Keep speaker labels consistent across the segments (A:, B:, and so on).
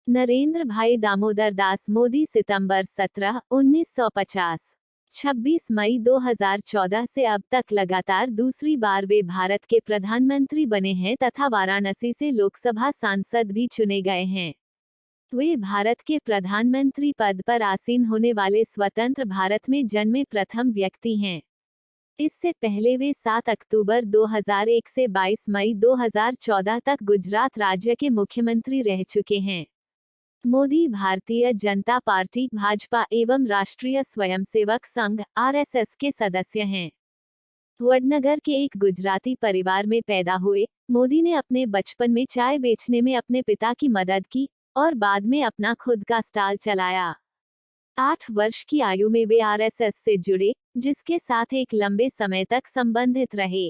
A: नरेंद्र भाई दामोदर दास मोदी सितंबर 17, 1950। 26 मई 2014 से अब तक लगातार दूसरी बार वे भारत के प्रधानमंत्री बने हैं तथा वाराणसी से लोकसभा सांसद भी चुने गए हैं। वे भारत के प्रधानमंत्री पद पर आसीन होने वाले स्वतंत्र भारत में जन्मे प्रथम व्यक्ति हैं। इससे पहले वे 7 अक्टूबर 2001 से 22 मई 2014 तक गुजरात राज्य के मुख्यमंत्री रह चुके हैं। मोदी भारतीय जनता पार्टी भाजपा एवं राष्ट्रीय स्वयंसेवक संघ आरएसएस के सदस्य हैं। वडनगर के एक गुजराती परिवार में पैदा हुए, मोदी ने अपने बचपन में चाय बेचने में अपने पिता की मदद की और बाद में अपना खुद का स्टॉल चलाया। 8 वर्ष की आयु में वे आरएसएस से जुड़े, जिसके साथ एक लंबे समय तक संबंधित रहे।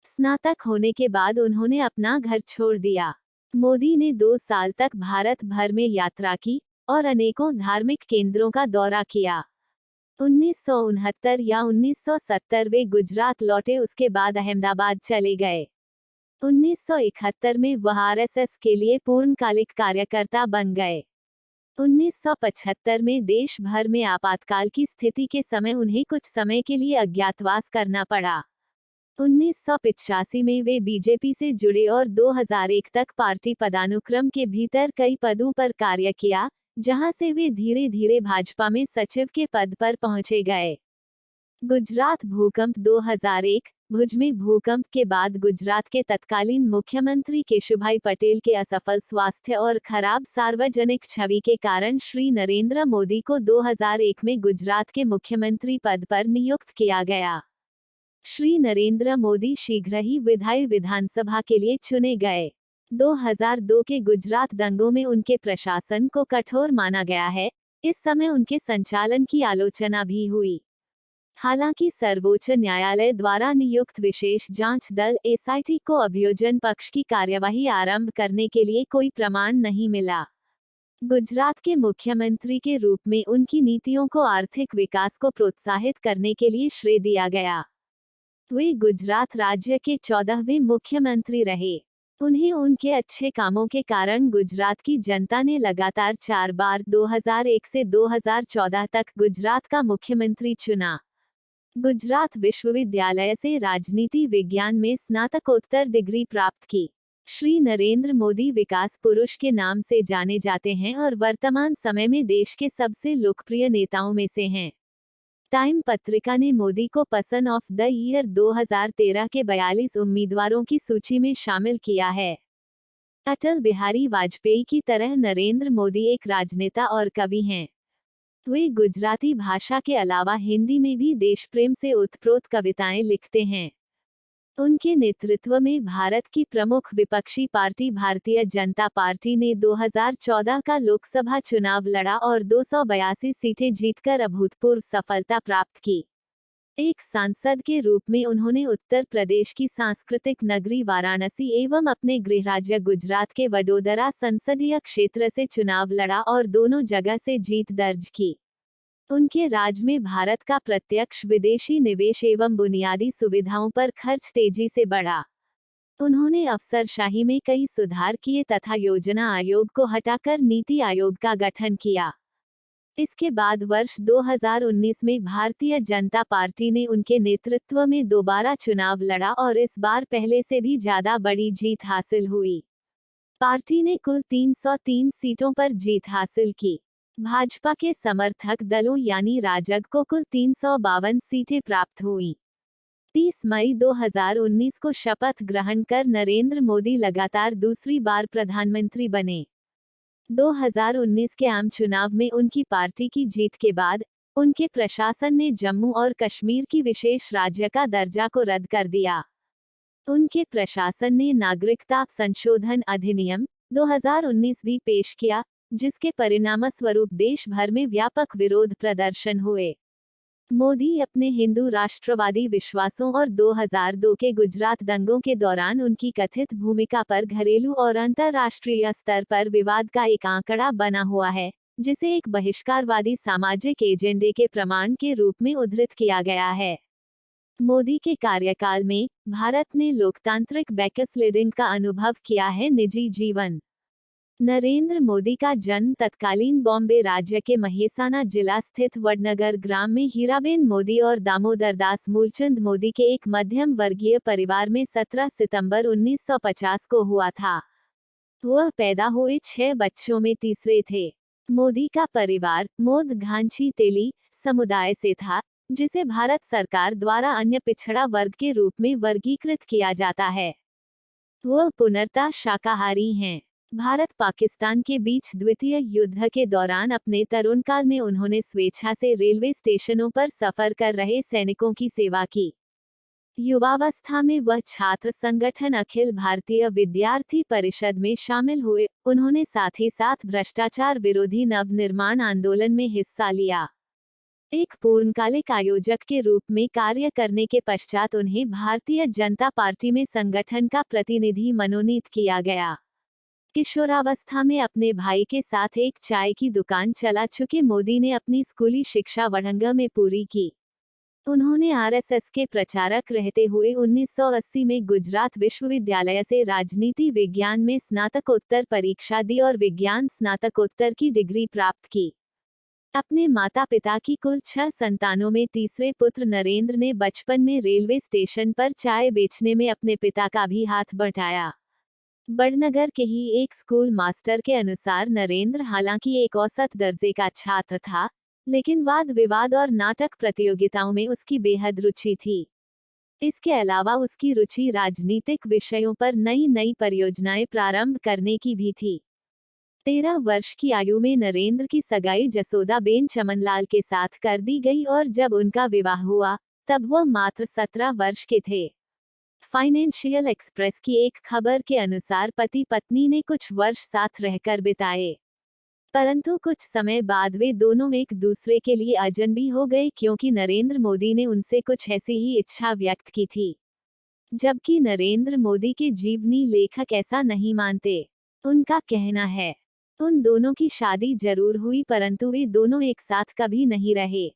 A: स्नातक होने के बाद उन्होंने अपना घर छोड़ दिया। मोदी ने 2 साल तक भारत भर में यात्रा की और अनेकों धार्मिक केंद्रों का दौरा किया। 1969 या 1970 वे गुजरात लौटे, उसके बाद अहमदाबाद चले गए। 1971 में वह आरएसएस के लिए पूर्णकालिक कार्यकर्ता बन गए। 1975 में देश भर में आपातकाल की स्थिति के समय उन्हें कुछ समय के लिए अज्ञातवास करना पड़ा। 1985 में वे बीजेपी से जुड़े और 2001 तक पार्टी पदानुक्रम के भीतर कई पदों पर कार्य किया, जहां से वे धीरे धीरे भाजपा में सचिव के पद पर पहुंचे गए। गुजरात भूकंप 2001। भुज में भूकंप के बाद गुजरात के तत्कालीन मुख्यमंत्री केशुभाई पटेल के असफल स्वास्थ्य और खराब सार्वजनिक छवि के कारण श्री नरेंद्र मोदी को 2001 में गुजरात के मुख्यमंत्री पद पर नियुक्त किया गया। श्री नरेंद्र मोदी शीघ्र ही विधानसभा के लिए चुने गए। 2002 के गुजरात दंगों में उनके प्रशासन को कठोर माना गया है। इस समय उनके संचालन की आलोचना भी हुई। हालांकि सर्वोच्च न्यायालय द्वारा नियुक्त विशेष जांच दल एसआईटी को अभियोजन पक्ष की कार्यवाही आरंभ करने के लिए कोई प्रमाण नहीं मिला। गुजरात के मुख्यमंत्री के रूप में उनकी नीतियों को आर्थिक विकास को प्रोत्साहित करने के लिए श्रेय दिया गया। वे गुजरात राज्य के 14वें मुख्यमंत्री रहे। उन्हें उनके अच्छे कामों के कारण गुजरात की जनता ने लगातार 4 बार 2001 से 2014 तक गुजरात का मुख्यमंत्री चुना। गुजरात विश्वविद्यालय से राजनीति विज्ञान में स्नातकोत्तर डिग्री प्राप्त की। श्री नरेंद्र मोदी विकास पुरुष के नाम से जाने जाते हैं और वर्तमान समय में देश के सबसे लोकप्रिय नेताओं में से हैं। टाइम पत्रिका ने मोदी को पर्सन ऑफ द ईयर 2013 के 42 उम्मीदवारों की सूची में शामिल किया है। अटल बिहारी वाजपेयी की तरह नरेंद्र मोदी एक राजनेता और कवि हैं। वे गुजराती भाषा के अलावा हिंदी में भी देश प्रेम से ओतप्रोत कविताएं लिखते हैं। उनके नेतृत्व में भारत की प्रमुख विपक्षी पार्टी भारतीय जनता पार्टी ने 2014 का लोकसभा चुनाव लड़ा और 282 सीटें जीतकर अभूतपूर्व सफलता प्राप्त की। एक सांसद के रूप में उन्होंने उत्तर प्रदेश की सांस्कृतिक नगरी वाराणसी एवं अपने गृह राज्य गुजरात के वडोदरा संसदीय क्षेत्र से चुनाव लड़ा और दोनों जगह से जीत दर्ज की। उनके राज में भारत का प्रत्यक्ष विदेशी निवेश एवं बुनियादी सुविधाओं पर खर्च तेजी से बढ़ा। उन्होंने अफसरशाही में कई सुधार किए तथा योजना आयोग को हटाकर नीति आयोग का गठन किया। इसके बाद वर्ष 2019 में भारतीय जनता पार्टी ने उनके नेतृत्व में दोबारा चुनाव लड़ा और इस बार पहले से भी ज्यादा बड़ी जीत हासिल हुई। पार्टी ने कुल 303 सीटों पर जीत हासिल की। भाजपा के समर्थक दलों यानी राजग को कुल 352 सीटें प्राप्त हुईं। 30 मई 2019 को शपथ ग्रहण कर नरेंद्र मोदी लगातार दूसरी बार प्रधानमंत्री बने। 2019 के आम चुनाव में उनकी पार्टी की जीत के बाद उनके प्रशासन ने जम्मू और कश्मीर की विशेष राज्य का दर्जा को रद्द कर दिया। उनके प्रशासन ने नागरिकता संशोधन अधिनियम 2019 भी पेश किया, जिसके परिणामस्वरूप देश भर में व्यापक विरोध प्रदर्शन हुए। मोदी अपने हिंदू राष्ट्रवादी विश्वासों और 2002 के गुजरात दंगों के दौरान उनकी कथित भूमिका पर घरेलू और अंतर्राष्ट्रीय स्तर पर विवाद का एक आंकड़ा बना हुआ है, जिसे एक बहिष्कारवादी सामाजिक एजेंडे के प्रमाण के रूप में उद्धृत किया गया है। मोदी के कार्यकाल में भारत ने लोकतांत्रिक बैकस्लीडिंग का अनुभव किया है। निजी जीवन नरेंद्र मोदी का जन्म तत्कालीन बॉम्बे राज्य के महेसाना जिला स्थित वडनगर ग्राम में हीराबेन मोदी और दामोदर दास मूलचंद मोदी के एक मध्यम वर्गीय परिवार में 17 सितंबर 1950 को हुआ था। वह पैदा हुए 6 बच्चों में तीसरे थे। मोदी का परिवार मोद घांची तेली समुदाय से था, जिसे भारत सरकार द्वारा अन्य पिछड़ा वर्ग के रूप में वर्गीकृत किया जाता है। वह पूर्णतः शाकाहारी हैं। भारत पाकिस्तान के बीच द्वितीय युद्ध के दौरान अपने तरुण काल में उन्होंने स्वेच्छा से रेलवे स्टेशनों पर सफर कर रहे सैनिकों की सेवा की। युवावस्था में वह छात्र संगठन अखिल भारतीय विद्यार्थी परिषद में शामिल हुए। उन्होंने साथ ही साथ भ्रष्टाचार विरोधी नवनिर्माण आंदोलन में हिस्सा लिया। एक पूर्णकालिक आयोजक के रूप में कार्य करने के पश्चात उन्हें भारतीय जनता पार्टी में संगठन का प्रतिनिधि मनोनीत किया गया। किशोरावस्था में अपने भाई के साथ एक चाय की दुकान चला चुके मोदी ने अपनी स्कूली शिक्षा वडंगा में पूरी की। उन्होंने आरएसएस के प्रचारक रहते हुए 1980 में गुजरात विश्वविद्यालय से राजनीति विज्ञान में स्नातकोत्तर परीक्षा दी और विज्ञान स्नातकोत्तर की डिग्री प्राप्त की। अपने माता पिता की कुल 6 संतानों में तीसरे पुत्र नरेंद्र ने बचपन में रेलवे स्टेशन पर चाय बेचने में अपने पिता का भी हाथ बटाया। बड़नगर के ही एक स्कूल मास्टर के अनुसार नरेंद्र हालांकि एक औसत दर्जे का छात्र था, लेकिन वाद विवाद और नाटक प्रतियोगिताओं में उसकी बेहद रुचि थी। इसके अलावा उसकी रुचि राजनीतिक विषयों पर नई नई परियोजनाएं प्रारंभ करने की भी थी। 13 वर्ष की आयु में नरेंद्र की सगाई जसोदाबेन चमनलाल के साथ कर दी गई और जब उनका विवाह हुआ तब वह मात्र 17 वर्ष के थे। फाइनेंशियल एक्सप्रेस की एक खबर के अनुसार पति पत्नी ने कुछ वर्ष साथ रहकर बिताए, परंतु कुछ समय बाद वे दोनों एक दूसरे के लिए अजनबी हो गए क्योंकि नरेंद्र मोदी ने उनसे कुछ ऐसी ही इच्छा व्यक्त की थी, जबकि नरेंद्र मोदी के जीवनी लेखक ऐसा नहीं मानते। उनका कहना है, उन दोनों की शादी जरूर हुई परंतु वे दोनों एक साथ कभी नहीं रहे।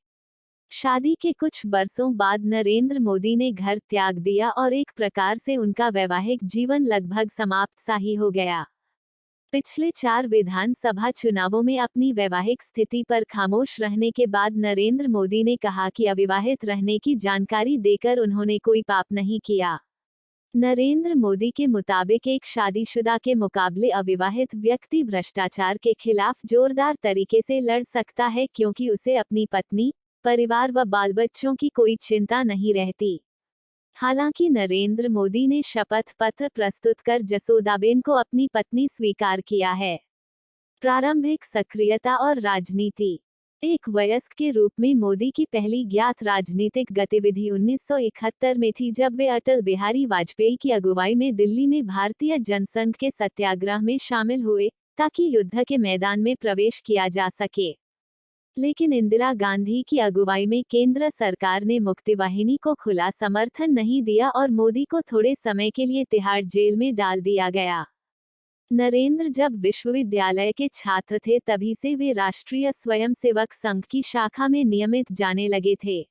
A: शादी के कुछ बरसों बाद नरेंद्र मोदी ने घर त्याग दिया और एक प्रकार से उनका वैवाहिक जीवन लगभग समाप्त सा ही हो गया। पिछले 4 विधानसभा चुनावों में अपनी वैवाहिक स्थिति पर खामोश रहने के बाद नरेंद्र मोदी ने कहा कि अविवाहित रहने की जानकारी देकर उन्होंने कोई पाप नहीं किया। नरेंद्र मोदी के मुताबिक एक शादीशुदा के मुकाबले अविवाहित व्यक्ति भ्रष्टाचार के खिलाफ जोरदार तरीके से लड़ सकता है क्योंकि उसे अपनी पत्नी, परिवार व बाल बच्चों की कोई चिंता नहीं रहती। हालांकि नरेंद्र मोदी ने शपथ पत्र प्रस्तुत कर जसोदाबेन को अपनी पत्नी स्वीकार किया है। प्रारंभिक सक्रियता और राजनीति। एक वयस्क के रूप में मोदी की पहली ज्ञात राजनीतिक गतिविधि 1971 में थी जब वे अटल बिहारी वाजपेयी की अगुवाई में दिल्ली में भारतीय जनसंघ के सत्याग्रह में शामिल हुए ताकि युद्ध के मैदान में प्रवेश किया जा सके। लेकिन इंदिरा गांधी की अगुवाई में केंद्र सरकार ने मुक्तिवाहिनी को खुला समर्थन नहीं दिया और मोदी को थोड़े समय के लिए तिहाड़ जेल में डाल दिया गया। नरेंद्र जब विश्वविद्यालय के छात्र थे तभी से वे राष्ट्रीय स्वयंसेवक संघ की शाखा में नियमित जाने लगे थे।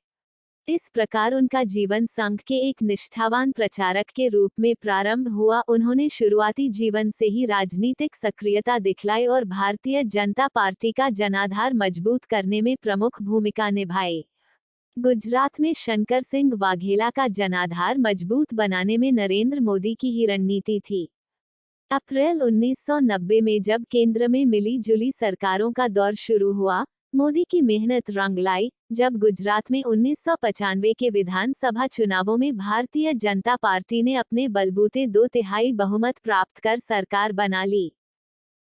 A: इस प्रकार उनका जीवन संघ के एक निष्ठावान प्रचारक के रूप में प्रारंभ हुआ। उन्होंने शुरुआती जीवन से ही राजनीतिक सक्रियता दिखलाई और भारतीय जनता पार्टी का जनाधार मजबूत करने में प्रमुख भूमिका निभाई। गुजरात में शंकर सिंह वाघेला का जनाधार मजबूत बनाने में नरेंद्र मोदी की ही रणनीति थी। अप्रैल 1990 में जब केंद्र में मिली जुली सरकारों का दौर शुरू हुआ, मोदी की मेहनत रंग लाई जब गुजरात में 1995 के विधानसभा चुनावों में भारतीय जनता पार्टी ने अपने बलबूते 2/3 बहुमत प्राप्त कर सरकार बना ली।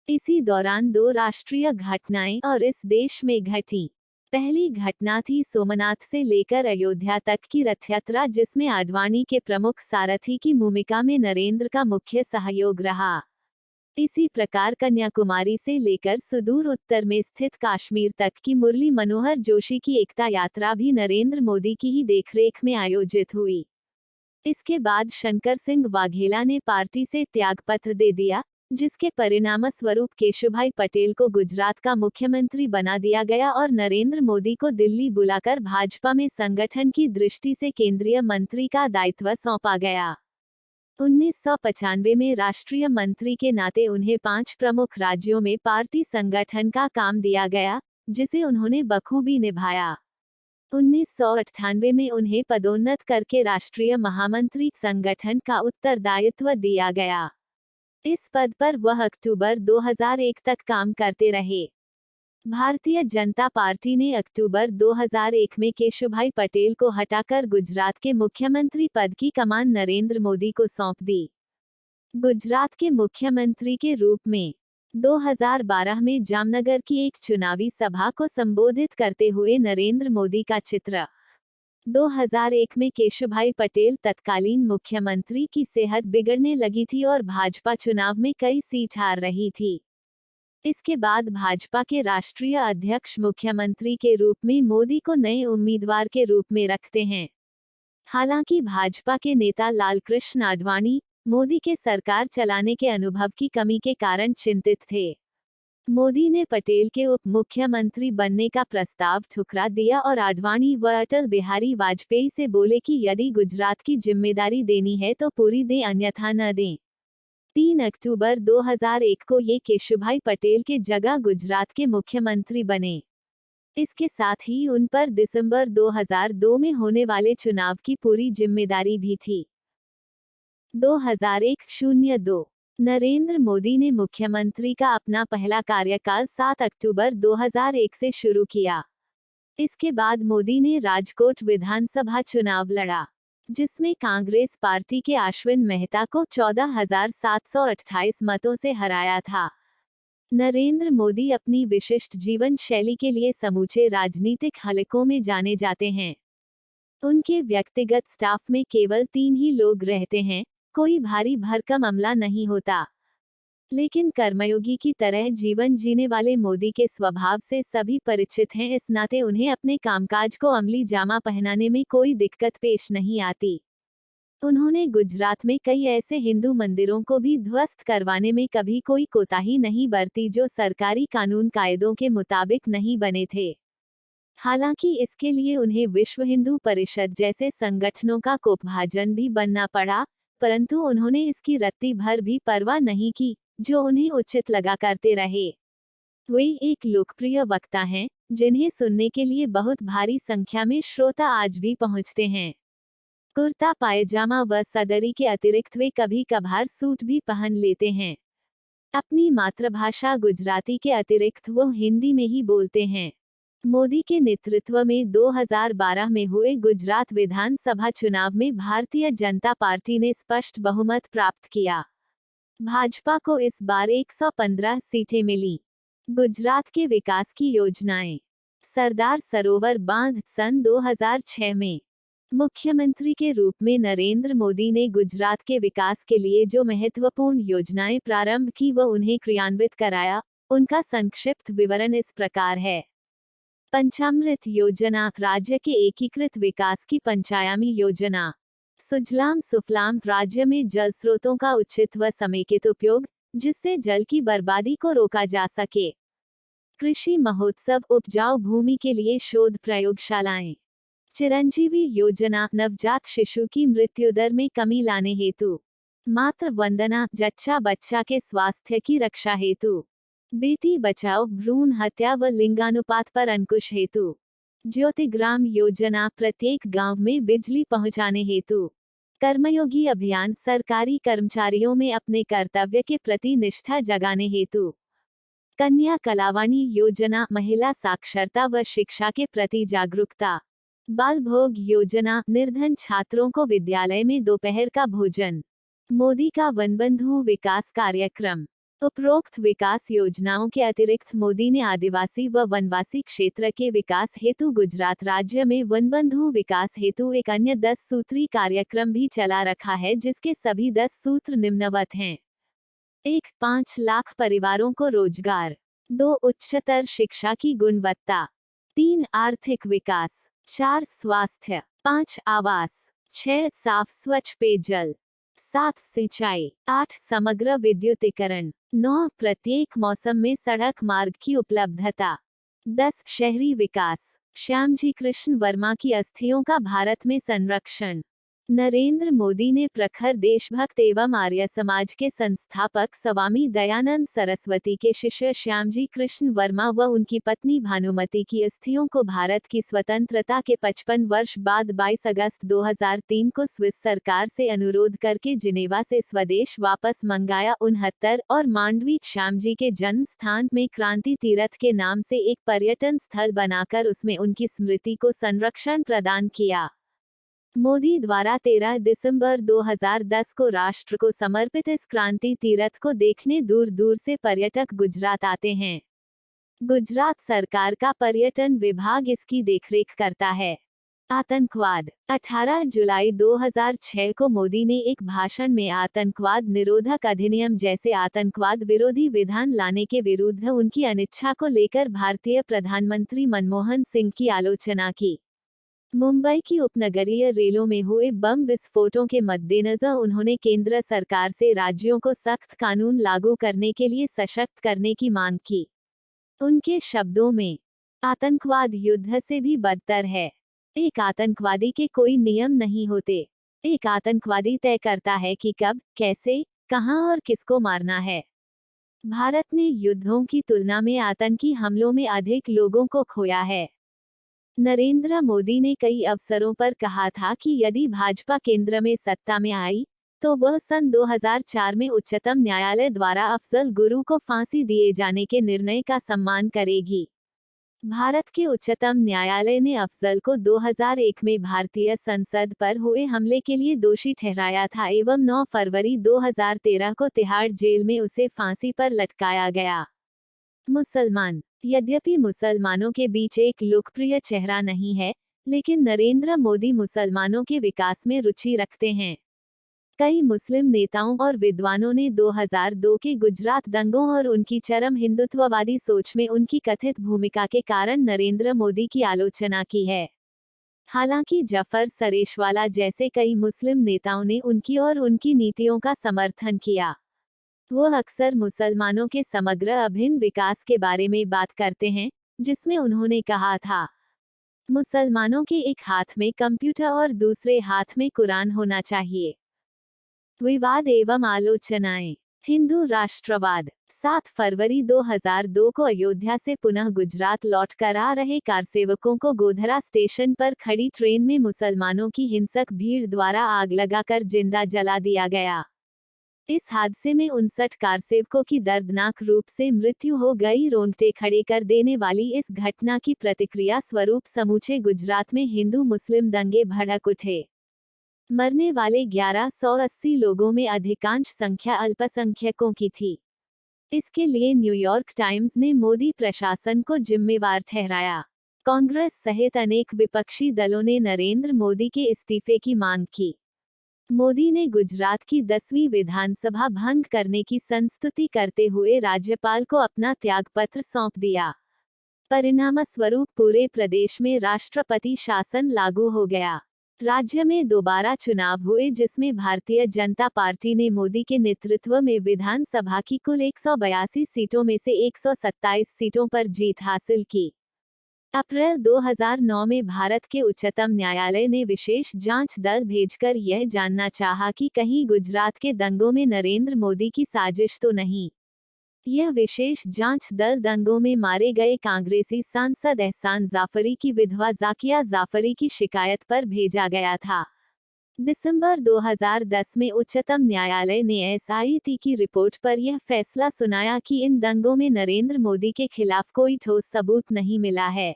A: इसी दौरान 2 राष्ट्रीय घटनाएं और इस देश में घटीं। पहली घटना थी सोमनाथ से लेकर अयोध्या तक की रथ यात्रा, जिसमें आडवाणी के प्रमुख सारथी की भूमिका में नरेंद्र का मुख्य सहयोग रहा। इसी प्रकार कन्याकुमारी से लेकर सुदूर उत्तर में स्थित कश्मीर तक की मुरली मनोहर जोशी की एकता यात्रा भी नरेंद्र मोदी की ही देखरेख में आयोजित हुई। इसके बाद शंकर सिंह वाघेला ने पार्टी से त्यागपत्र दे दिया, जिसके परिणामस्वरूप केशुभाई पटेल को गुजरात का मुख्यमंत्री बना दिया गया और नरेंद्र मोदी को दिल्ली बुलाकर भाजपा में संगठन की दृष्टि से केंद्रीय मंत्री का दायित्व सौंपा गया। 1995 में राष्ट्रीय मंत्री के नाते उन्हें 5 प्रमुख राज्यों में पार्टी संगठन का काम दिया गया, जिसे उन्होंने बखूबी निभाया। 1998 में उन्हें पदोन्नत करके राष्ट्रीय महामंत्री संगठन का उत्तरदायित्व दिया गया। इस पद पर वह अक्टूबर 2001 तक काम करते रहे। भारतीय जनता पार्टी ने अक्टूबर 2001 में केशुभाई पटेल को हटाकर गुजरात के मुख्यमंत्री पद की कमान नरेंद्र मोदी को सौंप दी। गुजरात के मुख्यमंत्री के रूप में 2012 में जामनगर की एक चुनावी सभा को संबोधित करते हुए नरेंद्र मोदी का चित्र। 2001 में केशुभाई पटेल तत्कालीन मुख्यमंत्री की सेहत बिगड़ने लगी थी और भाजपा चुनाव में कई सीट हार रही थी। इसके बाद भाजपा के राष्ट्रीय अध्यक्ष मुख्यमंत्री के रूप में मोदी को नए उम्मीदवार के रूप में रखते हैं। हालांकि भाजपा के नेता लालकृष्ण आडवाणी मोदी के सरकार चलाने के अनुभव की कमी के कारण चिंतित थे। मोदी ने पटेल के उप मुख्यमंत्री बनने का प्रस्ताव ठुकरा दिया और आडवाणी व अटल बिहारी वाजपेयी से बोले कि यदि गुजरात की जिम्मेदारी देनी है तो पूरी दें, अन्यथा न दें। 3 अक्टूबर 2001 को ये केशुभाई पटेल के जगह गुजरात के मुख्यमंत्री बने। इसके साथ ही उन पर दिसंबर 2002 में होने वाले चुनाव की पूरी जिम्मेदारी भी थी। 2001-02 नरेंद्र मोदी ने मुख्यमंत्री का अपना पहला कार्यकाल 7 अक्टूबर 2001 से शुरू किया। इसके बाद मोदी ने राजकोट विधानसभा चुनाव लड़ा, जिसमें कांग्रेस पार्टी के अश्विन मेहता को 14,728 मतों से हराया था। नरेंद्र मोदी अपनी विशिष्ट जीवन शैली के लिए समूचे राजनीतिक हलकों में जाने जाते हैं। उनके व्यक्तिगत स्टाफ में केवल 3 ही लोग रहते हैं, कोई भारी भरकम अमला नहीं होता। लेकिन कर्मयोगी की तरह जीवन जीने वाले मोदी के स्वभाव से सभी परिचित हैं, इस नाते उन्हें अपने कामकाज को अमली जामा पहनाने में कोई दिक्कत पेश नहीं आती। उन्होंने गुजरात में कई ऐसे हिंदू मंदिरों को भी ध्वस्त करवाने में कभी कोई कोताही नहीं बरती जो सरकारी कानून कायदों के मुताबिक नहीं बने थे। हालांकि इसके लिए उन्हें विश्व हिंदू परिषद जैसे संगठनों का कोपभाजन भी बनना पड़ा, परंतु उन्होंने इसकी रत्ती भर भी परवाह नहीं की, जो उन्हें उचित लगा करते रहे। वे एक लोकप्रिय वक्ता हैं, जिन्हें सुनने के लिए बहुत भारी संख्या में श्रोता आज भी पहुंचते हैं। कुर्ता पायजामा व सदरी के अतिरिक्त वे कभी कभार सूट भी पहन लेते हैं। अपनी मातृभाषा गुजराती के अतिरिक्त वो हिंदी में ही बोलते हैं। मोदी के नेतृत्व में 2012 में हुए गुजरात विधानसभा चुनाव में भारतीय जनता पार्टी ने स्पष्ट बहुमत प्राप्त किया। भाजपा को इस बार 115 सीटें मिली। गुजरात के विकास की योजनाएं। सरदार सरोवर बांध सन 2006 में मुख्यमंत्री के रूप में नरेंद्र मोदी ने गुजरात के विकास के लिए जो महत्वपूर्ण योजनाएं प्रारंभ की व उन्हें क्रियान्वित कराया, उनका संक्षिप्त विवरण इस प्रकार है। पंचामृत योजना, राज्य के एकीकृत विकास की पंचायामी योजना। सुजलाम सुफलाम, राज्य में जल स्रोतों का उचित व समेकित उपयोग, जिससे जल की बर्बादी को रोका जा सके। कृषि महोत्सव, उपजाऊ भूमि के लिए शोध प्रयोगशालाएं। चिरंजीवी योजना, नवजात शिशु की मृत्यु दर में कमी लाने हेतु। मातृ वंदना, जच्चा बच्चा के स्वास्थ्य की रक्षा हेतु। बेटी बचाओ, भ्रूण हत्या व लिंगानुपात पर अंकुश हेतु। ज्योतिग्राम योजना, प्रत्येक गांव में बिजली पहुंचाने हेतु। कर्मयोगी अभियान, सरकारी कर्मचारियों में अपने कर्तव्य के प्रति निष्ठा जगाने हेतु। कन्या कलावाणी योजना, महिला साक्षरता व शिक्षा के प्रति जागरूकता। बाल भोग योजना, निर्धन छात्रों को विद्यालय में दोपहर का भोजन। मोदी का वनबंधु विकास कार्यक्रम। उपरोक्त विकास योजनाओं के अतिरिक्त मोदी ने आदिवासी व वनवासी क्षेत्र के विकास हेतु गुजरात राज्य में वनबंधु विकास हेतु एक अन्य 10 सूत्री कार्यक्रम भी चला रखा है, जिसके सभी 10 सूत्र निम्नवत हैं। 1. 5 लाख परिवारों को रोजगार। 2. उच्चतर शिक्षा की गुणवत्ता। 3. आर्थिक विकास। 4. स्वास्थ्य। 5. आवास। 6. साफ स्वच्छ पेयजल। 7. सिंचाई। 8. समग्र विद्युतीकरण। 9. प्रत्येक मौसम में सड़क मार्ग की उपलब्धता। 10. शहरी विकास। श्यामजी कृष्ण वर्मा की अस्थियों का भारत में संरक्षण। नरेंद्र मोदी ने प्रखर देशभक्त एवं आर्य समाज के संस्थापक स्वामी दयानंद सरस्वती के शिष्य श्यामजी कृष्ण वर्मा व उनकी पत्नी भानुमति की अस्थियों को भारत की स्वतंत्रता के 55 वर्ष बाद 22 अगस्त 2003 को स्विस सरकार से अनुरोध करके जिनेवा से स्वदेश वापस मंगाया। 69 और मांडवी श्यामजी के जन्म स्थान में क्रांति तीर्थ के नाम से एक पर्यटन स्थल बनाकर उसमें उनकी स्मृति को संरक्षण प्रदान किया। मोदी द्वारा 13 दिसंबर 2010 को राष्ट्र को समर्पित इस क्रांति तीर्थ को देखने दूर दूर से पर्यटक गुजरात आते हैं। गुजरात सरकार का पर्यटन विभाग इसकी देखरेख करता है। आतंकवाद। 18 जुलाई 2006 को मोदी ने एक भाषण में आतंकवाद निरोधक अधिनियम जैसे आतंकवाद विरोधी विधान लाने के विरुद्ध उनकी अनिच्छा को लेकर भारतीय प्रधानमंत्री मनमोहन सिंह की आलोचना की। मुंबई की उपनगरीय रेलों में हुए बम विस्फोटों के मद्देनजर उन्होंने केंद्र सरकार से राज्यों को सख्त कानून लागू करने के लिए सशक्त करने की मांग की। उनके शब्दों में, आतंकवाद युद्ध से भी बदतर है। एक आतंकवादी के कोई नियम नहीं होते। एक आतंकवादी तय करता है कि कब, कैसे, कहां और किसको मारना है। भारत ने युद्धों की तुलना में आतंकी हमलों में अधिक लोगों को खोया है। नरेंद्र मोदी ने कई अवसरों पर कहा था कि यदि भाजपा केंद्र में सत्ता में आई तो वह सन 2004 में उच्चतम न्यायालय द्वारा अफजल गुरु को फांसी दिए जाने के निर्णय का सम्मान करेगी। भारत के उच्चतम न्यायालय ने अफजल को 2001 में भारतीय संसद पर हुए हमले के लिए दोषी ठहराया था एवं 9 फरवरी 2013 को तिहाड़ जेल में उसे फांसी पर लटकाया गया। मुसलमान। यद्यपि मुसलमानों के बीच एक लोकप्रिय चेहरा नहीं है, लेकिन नरेंद्र मोदी मुसलमानों के विकास में रुचि रखते हैं। कई मुस्लिम नेताओं और विद्वानों ने 2002 के गुजरात दंगों और उनकी चरम हिंदुत्ववादी सोच में उनकी कथित भूमिका के कारण नरेंद्र मोदी की आलोचना की है। हालांकि जफर सरेशवाला जैसे कई मुस्लिम नेताओं ने उनकी और उनकी नीतियों का समर्थन किया। वो अक्सर मुसलमानों के समग्र अभिन्न विकास के बारे में बात करते हैं, जिसमें उन्होंने कहा था, मुसलमानों के एक हाथ में कंप्यूटर और दूसरे हाथ में कुरान होना चाहिए। विवाद एवं आलोचनाएं। हिंदू राष्ट्रवाद। 7 फरवरी 2002 को अयोध्या से पुनः गुजरात लौटकर आ रहे कारसेवकों को गोधरा स्टेशन पर खड़ी ट्रेन में मुसलमानों की हिंसक भीड़ द्वारा आग लगाकर जिंदा जला दिया गया। इस हादसे में 59 कारसेवकों की दर्दनाक रूप से मृत्यु हो गई। रोंगटे खड़े कर देने वाली इस घटना की प्रतिक्रिया स्वरूप समूचे गुजरात में हिंदू मुस्लिम दंगे भड़क उठे। मरने वाले 1180 लोगों में अधिकांश संख्या अल्पसंख्यकों की थी। इसके लिए न्यूयॉर्क टाइम्स ने मोदी प्रशासन को जिम्मेवार ठहराया। कांग्रेस सहित अनेक विपक्षी दलों ने नरेंद्र मोदी के इस्तीफे की मांग की। मोदी ने गुजरात की 10वीं विधानसभा भंग करने की संस्तुति करते हुए राज्यपाल को अपना त्यागपत्र सौंप दिया। परिणामस्वरूप पूरे प्रदेश में राष्ट्रपति शासन लागू हो गया। राज्य में दोबारा चुनाव हुए, जिसमें भारतीय जनता पार्टी ने मोदी के नेतृत्व में विधानसभा की कुल 182 सीटों में से 127 सीटों पर जीत हासिल की। अप्रैल 2009 में भारत के उच्चतम न्यायालय ने विशेष जांच दल भेजकर यह जानना चाहा कि कहीं गुजरात के दंगों में नरेंद्र मोदी की साजिश तो नहीं। यह विशेष जांच दल दंगों में मारे गए कांग्रेसी सांसद एहसान जाफरी की विधवा जाकिया जाफरी की शिकायत पर भेजा गया था। दिसंबर 2010 में उच्चतम न्यायालय ने एसआईटी की रिपोर्ट पर यह फैसला सुनाया कि इन दंगों में नरेंद्र मोदी के खिलाफ कोई ठोस सबूत नहीं मिला है।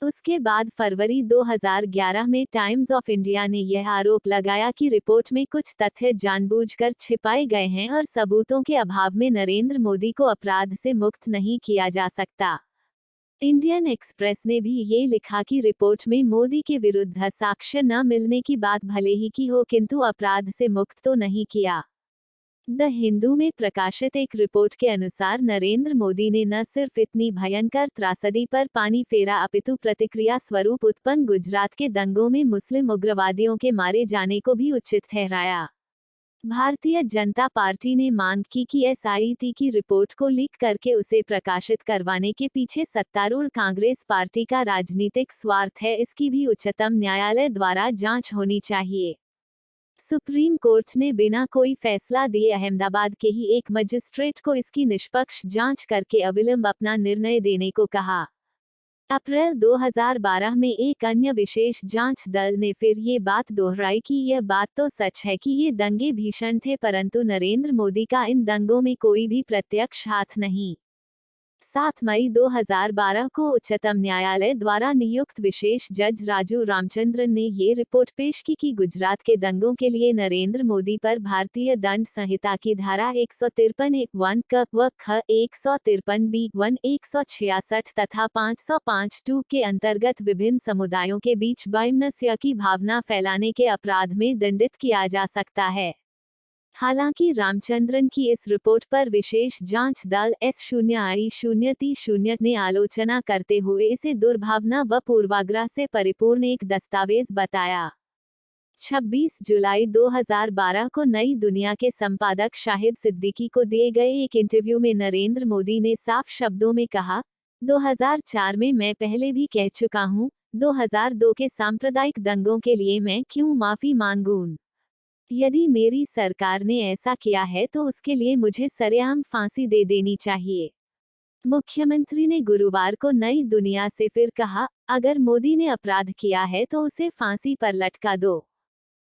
A: उसके बाद फरवरी 2011 में टाइम्स ऑफ इंडिया ने यह आरोप लगाया कि रिपोर्ट में कुछ तथ्य जानबूझकर छिपाए गए हैं और सबूतों के अभाव में नरेंद्र मोदी को अपराध से मुक्त नहीं किया जा सकता। इंडियन एक्सप्रेस ने भी ये लिखा कि रिपोर्ट में मोदी के विरुद्ध साक्ष्य न मिलने की बात भले ही की हो, किंतु अपराध से मुक्त तो नहीं किया। द हिंदू में प्रकाशित एक रिपोर्ट के अनुसार नरेंद्र मोदी ने न सिर्फ इतनी भयंकर त्रासदी पर पानी फेरा, अपितु प्रतिक्रिया स्वरूप उत्पन्न गुजरात के दंगों में मुस्लिम उग्रवादियों के मारे जाने को भी उचित ठहराया। भारतीय जनता पार्टी ने मांग की कि एसआईटी की रिपोर्ट को लीक करके उसे प्रकाशित करवाने के पीछे सत्तारूढ़ कांग्रेस पार्टी का राजनीतिक स्वार्थ है। इसकी भी उच्चतम न्यायालय द्वारा जांच होनी चाहिए। सुप्रीम कोर्ट ने बिना कोई फैसला दिए अहमदाबाद के ही एक मजिस्ट्रेट को इसकी निष्पक्ष जांच करके अविलंब अपना निर्णय देने को कहा। अप्रैल 2012 में एक अन्य विशेष जांच दल ने फिर ये बात दोहराई कि यह बात तो सच है कि ये दंगे भीषण थे, परंतु नरेंद्र मोदी का इन दंगों में कोई भी प्रत्यक्ष हाथ नहीं। 7 मई 2012 को उच्चतम न्यायालय द्वारा नियुक्त विशेष जज राजू रामचंद्रन ने ये रिपोर्ट पेश की कि गुजरात के दंगों के लिए नरेंद्र मोदी पर भारतीय दंड संहिता की धारा 153(1) क व ख 153(b)(1) 166 तथा 505(2) के अंतर्गत विभिन्न समुदायों के बीच वैमनस्य की भावना फैलाने के अपराध में दंडित किया जा सकता है। हालांकि रामचंद्रन की इस रिपोर्ट पर विशेष जांच दल S0I0T0 ने आलोचना करते हुए इसे दुर्भावना व पूर्वाग्रह से परिपूर्ण एक दस्तावेज बताया। 26 जुलाई 2012 को नई दुनिया के संपादक शाहिद सिद्दीकी को दिए गए एक इंटरव्यू में नरेंद्र मोदी ने साफ शब्दों में कहा, 2004 में मैं पहले भी कह चुका हूं, 2002 के सांप्रदायिक दंगों के लिए मैं क्यों माफी मांगूं? यदि मेरी सरकार ने ऐसा किया है तो उसके लिए मुझे सरेआम फांसी दे देनी चाहिए। मुख्यमंत्री ने गुरुवार को नई दुनिया से फिर कहा, अगर मोदी ने अपराध किया है तो उसे फांसी पर लटका दो।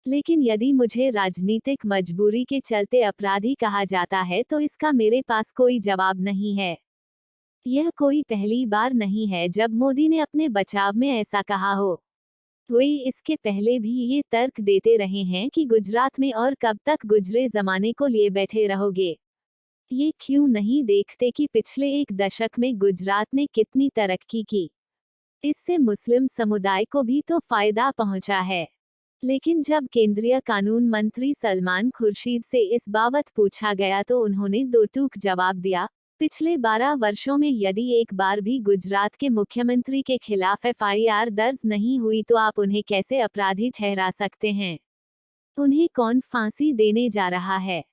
A: लेकिन यदि मुझे राजनीतिक मजबूरी के चलते अपराधी कहा जाता है तो इसका मेरे पास कोई जवाब नहीं है। यह कोई पहली बार नहीं है जब मोदी ने अपने बचाव में ऐसा कहा हो। वे इसके पहले भी ये तर्क देते रहे हैं कि गुजरात में और कब तक गुजरे जमाने को लिए बैठे रहोगे। ये क्यों नहीं देखते कि पिछले एक दशक में गुजरात ने कितनी तरक्की की? इससे मुस्लिम समुदाय को भी तो फायदा पहुंचा है। लेकिन जब केंद्रीय कानून मंत्री सलमान खुर्शीद से इस बाबत पूछा गया तो उन्होंने दो टूक जवाब दिया, पिछले 12 वर्षों में यदि एक बार भी गुजरात के मुख्यमंत्री के खिलाफ FIR दर्ज नहीं हुई तो आप उन्हें कैसे अपराधी ठहरा सकते हैं? उन्हें कौन फांसी देने जा रहा है?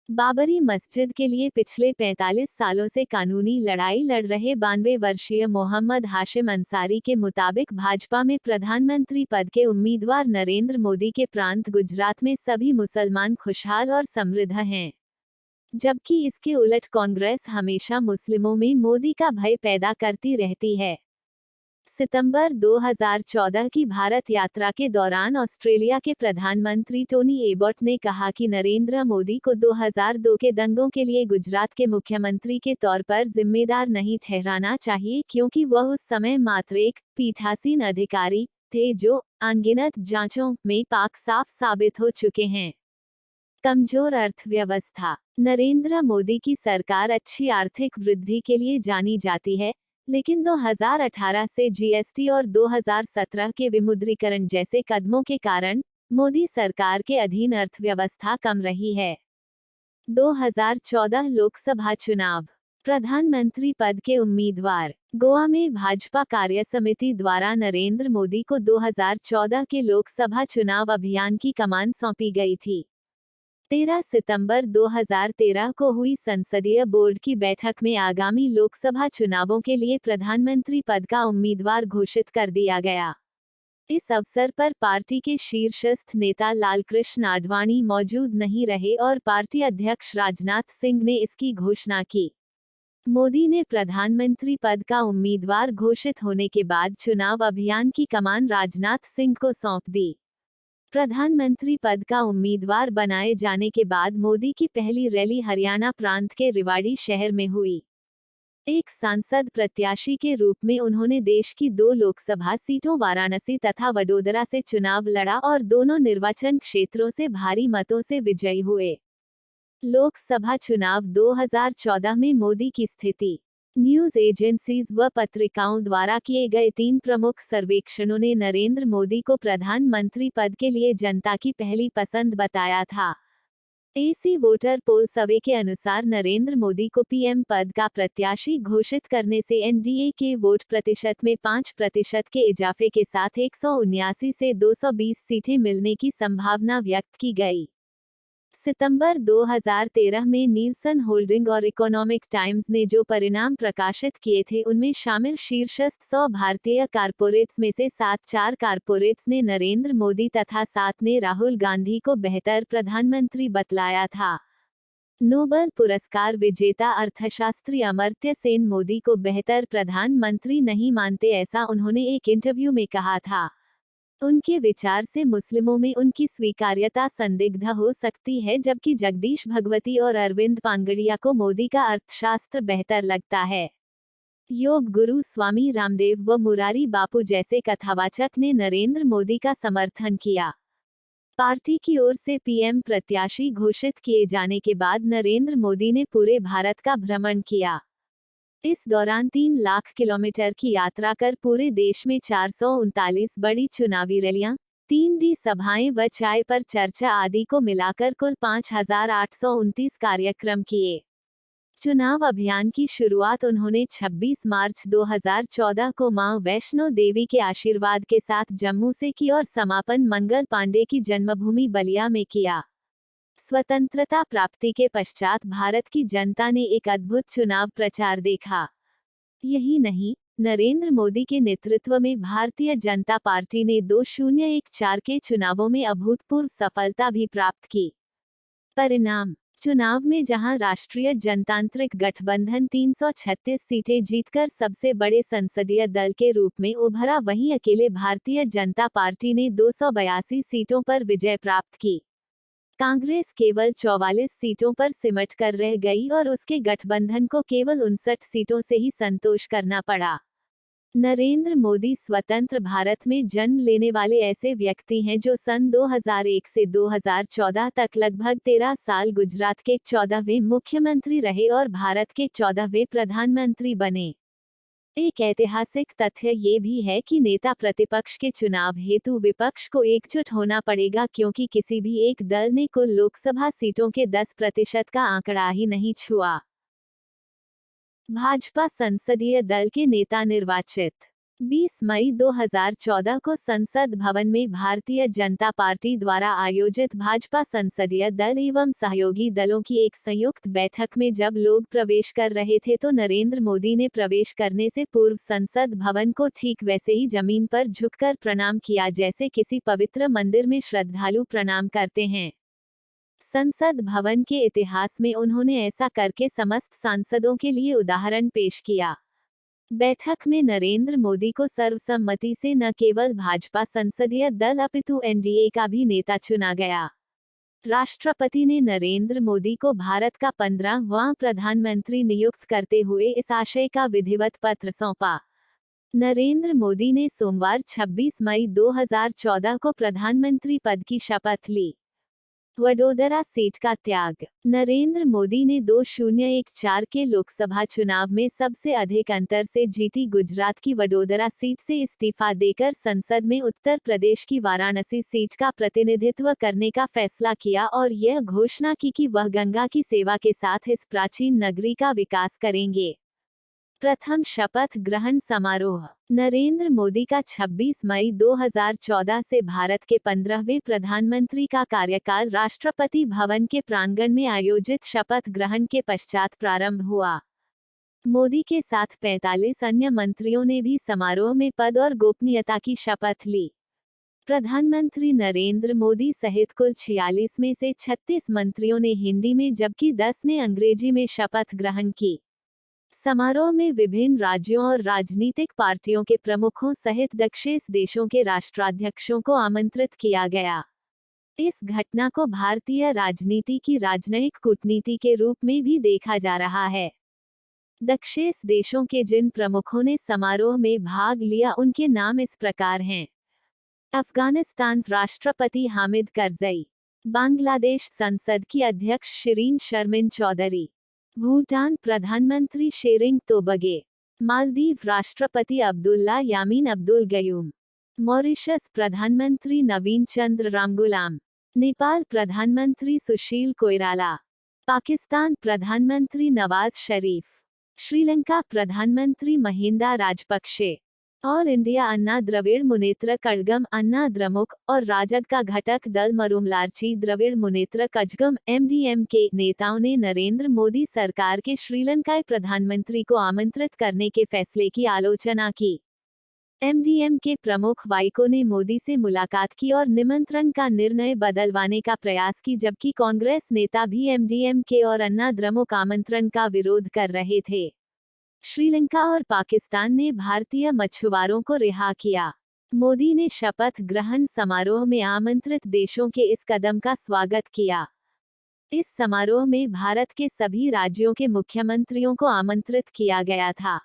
A: बाबरी मस्जिद के लिए पिछले 45 सालों से कानूनी लड़ाई लड़ रहे 92 वर्षीय मोहम्मद हाशिम अंसारी के मुताबिक भाजपा में प्रधानमंत्री पद के उम्मीदवार नरेंद्र मोदी के प्रांत गुजरात में सभी मुसलमान खुशहाल और समृद्ध हैं, जबकि इसके उलट कांग्रेस हमेशा मुस्लिमों में मोदी का भय पैदा करती रहती है। सितंबर 2014 की भारत यात्रा के दौरान ऑस्ट्रेलिया के प्रधानमंत्री टोनी एबॉट ने कहा कि नरेंद्र मोदी को 2002 के दंगों के लिए गुजरात के मुख्यमंत्री के तौर पर जिम्मेदार नहीं ठहराना चाहिए, क्योंकि वह उस समय मात्र एक पीठासीन अधिकारी थे जो अनगिनत जांचों में पाक साफ साबित हो चुके हैं। कमजोर अर्थव्यवस्था। नरेंद्र मोदी की सरकार अच्छी आर्थिक वृद्धि के लिए जानी जाती है, लेकिन 2018 से GST और 2017 के विमुद्रीकरण जैसे कदमों के कारण मोदी सरकार के अधीन अर्थव्यवस्था कम रही है। 2014 लोकसभा चुनाव। प्रधानमंत्री पद के उम्मीदवार। गोवा में भाजपा कार्यसमिति द्वारा नरेंद्र मोदी को 2014 के लोकसभा चुनाव अभियान की कमान सौंपी गई थी। 13 सितंबर 2013 को हुई संसदीय बोर्ड की बैठक में आगामी लोकसभा चुनावों के लिए प्रधानमंत्री पद का उम्मीदवार घोषित कर दिया गया। इस अवसर पर पार्टी के शीर्षस्थ नेता लालकृष्ण आडवाणी मौजूद नहीं रहे और पार्टी अध्यक्ष राजनाथ सिंह ने इसकी घोषणा की। मोदी ने प्रधानमंत्री पद का उम्मीदवार घोषित होने के बाद चुनाव अभियान की कमान राजनाथ सिंह को सौंप दी। प्रधानमंत्री पद का उम्मीदवार बनाए जाने के बाद मोदी की पहली रैली हरियाणा प्रांत के रेवाड़ी शहर में हुई। एक सांसद प्रत्याशी के रूप में उन्होंने देश की 2 लोकसभा सीटों वाराणसी तथा वडोदरा से चुनाव लड़ा और दोनों निर्वाचन क्षेत्रों से भारी मतों से विजयी हुए। लोकसभा चुनाव 2014 में मोदी की स्थिति। न्यूज एजेंसीज व पत्रिकाओं द्वारा किए गए 3 प्रमुख सर्वेक्षणों ने नरेंद्र मोदी को प्रधानमंत्री पद के लिए जनता की पहली पसंद बताया था। AC वोटर पोल सर्वे के अनुसार नरेंद्र मोदी को PM पद का प्रत्याशी घोषित करने से NDA के वोट प्रतिशत में 5% के इजाफे के साथ 179 से 220 सीटें मिलने की संभावना व्यक्त की गई। सितंबर 2013 में नीलसन होल्डिंग और इकोनॉमिक टाइम्स ने जो परिणाम प्रकाशित किए थे उनमें शामिल शीर्षस्थ 100 भारतीय कारपोरेट्स में से 4 कारपोरेट्स ने नरेंद्र मोदी तथा 7 ने राहुल गांधी को बेहतर प्रधानमंत्री बतलाया था। नोबेल पुरस्कार विजेता अर्थशास्त्री अमर्त्य सेन मोदी को बेहतर प्रधानमंत्री नहीं मानते, ऐसा उन्होंने एक इंटरव्यू में कहा था। उनके विचार से मुस्लिमों में उनकी स्वीकार्यता संदिग्ध हो सकती है, जबकि जगदीश भगवती और अरविंद पांगड़िया को मोदी का अर्थशास्त्र बेहतर लगता है। योग गुरु स्वामी रामदेव व मुरारी बापू जैसे कथावाचक ने नरेंद्र मोदी का समर्थन किया। पार्टी की ओर से पीएम प्रत्याशी घोषित किए जाने के बाद नरेंद्र मोदी ने पूरे भारत का भ्रमण किया। इस दौरान 3 लाख किलोमीटर की यात्रा कर पूरे देश में 439 बड़ी चुनावी रैलियां, 3D सभाएं व चाय पर चर्चा आदि को मिलाकर कुल 5,829 कार्यक्रम किए। चुनाव अभियान की शुरुआत उन्होंने 26 मार्च 2014 को मां वैष्णो देवी के आशीर्वाद के साथ जम्मू से की और समापन मंगल पांडे की जन्मभूमि बलिया में किया। स्वतंत्रता प्राप्ति के पश्चात भारत की जनता ने एक अद्भुत चुनाव प्रचार देखा। यही नहीं, नरेंद्र मोदी के नेतृत्व में भारतीय जनता पार्टी ने 2014 के चुनावों में अभूतपूर्व सफलता भी प्राप्त की। परिणाम: चुनाव में जहां राष्ट्रीय जनतांत्रिक गठबंधन 336 सीटें जीतकर सबसे बड़े संसदीय दल के रूप में उभरा, वहीं अकेले भारतीय जनता पार्टी ने 282 सीटों पर विजय प्राप्त की। कांग्रेस केवल 44 सीटों पर सिमट कर रह गई और उसके गठबंधन को केवल 59 सीटों से ही संतोष करना पड़ा। नरेंद्र मोदी स्वतंत्र भारत में जन्म लेने वाले ऐसे व्यक्ति हैं जो सन 2001 से 2014 तक लगभग 13 साल गुजरात के 14वें मुख्यमंत्री रहे और भारत के 14वें प्रधानमंत्री बने। एक ऐतिहासिक तथ्य ये भी है कि नेता प्रतिपक्ष के चुनाव हेतु विपक्ष को एकजुट होना पड़ेगा, क्योंकि किसी भी एक दल ने कुल लोकसभा सीटों के 10% का आंकड़ा ही नहीं छुआ। भाजपा संसदीय दल के नेता निर्वाचित। 20 मई 2014 को संसद भवन में भारतीय जनता पार्टी द्वारा आयोजित भाजपा संसदीय दल एवं सहयोगी दलों की एक संयुक्त बैठक में जब लोग प्रवेश कर रहे थे तो नरेंद्र मोदी ने प्रवेश करने से पूर्व संसद भवन को ठीक वैसे ही जमीन पर झुककर प्रणाम किया जैसे किसी पवित्र मंदिर में श्रद्धालु प्रणाम करते हैं। संसद भवन के इतिहास में उन्होंने ऐसा करके समस्त सांसदों के लिए उदाहरण पेश किया। बैठक में नरेंद्र मोदी को सर्वसम्मति से न केवल भाजपा संसदीय दल अपितु एनडीए का भी नेता चुना गया। राष्ट्रपति ने नरेंद्र मोदी को भारत का 15वां प्रधानमंत्री नियुक्त करते हुए इस आशय का विधिवत पत्र सौंपा। नरेंद्र मोदी ने सोमवार 26 मई 2014 को प्रधानमंत्री पद की शपथ ली। वडोदरा सीट का त्याग। नरेंद्र मोदी ने 2014 के लोकसभा चुनाव में सबसे अधिक अंतर से जीती गुजरात की वडोदरा सीट से इस्तीफा देकर संसद में उत्तर प्रदेश की वाराणसी सीट का प्रतिनिधित्व करने का फैसला किया और यह घोषणा की कि वह गंगा की सेवा के साथ इस प्राचीन नगरी का विकास करेंगे। प्रथम शपथ ग्रहण समारोह। नरेंद्र मोदी का 26 मई 2014 से भारत के 15वें प्रधानमंत्री का कार्यकाल राष्ट्रपति भवन के प्रांगण में आयोजित शपथ ग्रहण के पश्चात प्रारंभ हुआ। मोदी के साथ 45 अन्य मंत्रियों ने भी समारोह में पद और गोपनीयता की शपथ ली। प्रधानमंत्री नरेंद्र मोदी सहित कुल 46 में से 36 मंत्रियों ने हिंदी में जबकि 10 ने अंग्रेजी में शपथ ग्रहण की। समारोह में विभिन्न राज्यों और राजनीतिक पार्टियों के प्रमुखों सहित दक्षिण देशों के राष्ट्राध्यक्षों को आमंत्रित किया गया। इस घटना को भारतीय राजनीति की राजनयिक कूटनीति के रूप में भी देखा जा रहा है। दक्षिण देशों के जिन प्रमुखों ने समारोह में भाग लिया उनके नाम इस प्रकार हैं: अफगानिस्तान राष्ट्रपति हामिद करजई, बांग्लादेश संसद की अध्यक्ष शिरीन शर्मिन चौधरी, भूटान प्रधानमंत्री शेरिंग तोबगे, मालदीव राष्ट्रपति अब्दुल्ला यामीन अब्दुल गयूम, मॉरिशस प्रधानमंत्री नवीन चंद्र रामगुलाम, नेपाल प्रधानमंत्री सुशील कोइराला, पाकिस्तान प्रधानमंत्री नवाज शरीफ, श्रीलंका प्रधानमंत्री महिंदा राजपक्षे, ऑल इंडिया अन्ना द्रविड़ मुनेत्र कड़गम अन्ना द्रमुक और राजग का घटक दल मरुमलार्ची द्रविड़ मुनेत्र कजगम एमडीएम के नेताओं ने नरेंद्र मोदी सरकार के श्रीलंकाई प्रधानमंत्री को आमंत्रित करने के फैसले की आलोचना की। एमडीएम के प्रमुख वाइको ने मोदी से मुलाकात की और निमंत्रण का निर्णय बदलवाने का प्रयास की, जबकि कांग्रेस नेता भी एमडीएम के और अन्ना द्रमुक आमंत्रण का विरोध कर रहे थे। श्रीलंका और पाकिस्तान ने भारतीय मछुआरों को रिहा किया। मोदी ने शपथ ग्रहण समारोह में आमंत्रित देशों के इस कदम का स्वागत किया। इस समारोह में भारत के सभी राज्यों के मुख्यमंत्रियों को आमंत्रित किया गया था।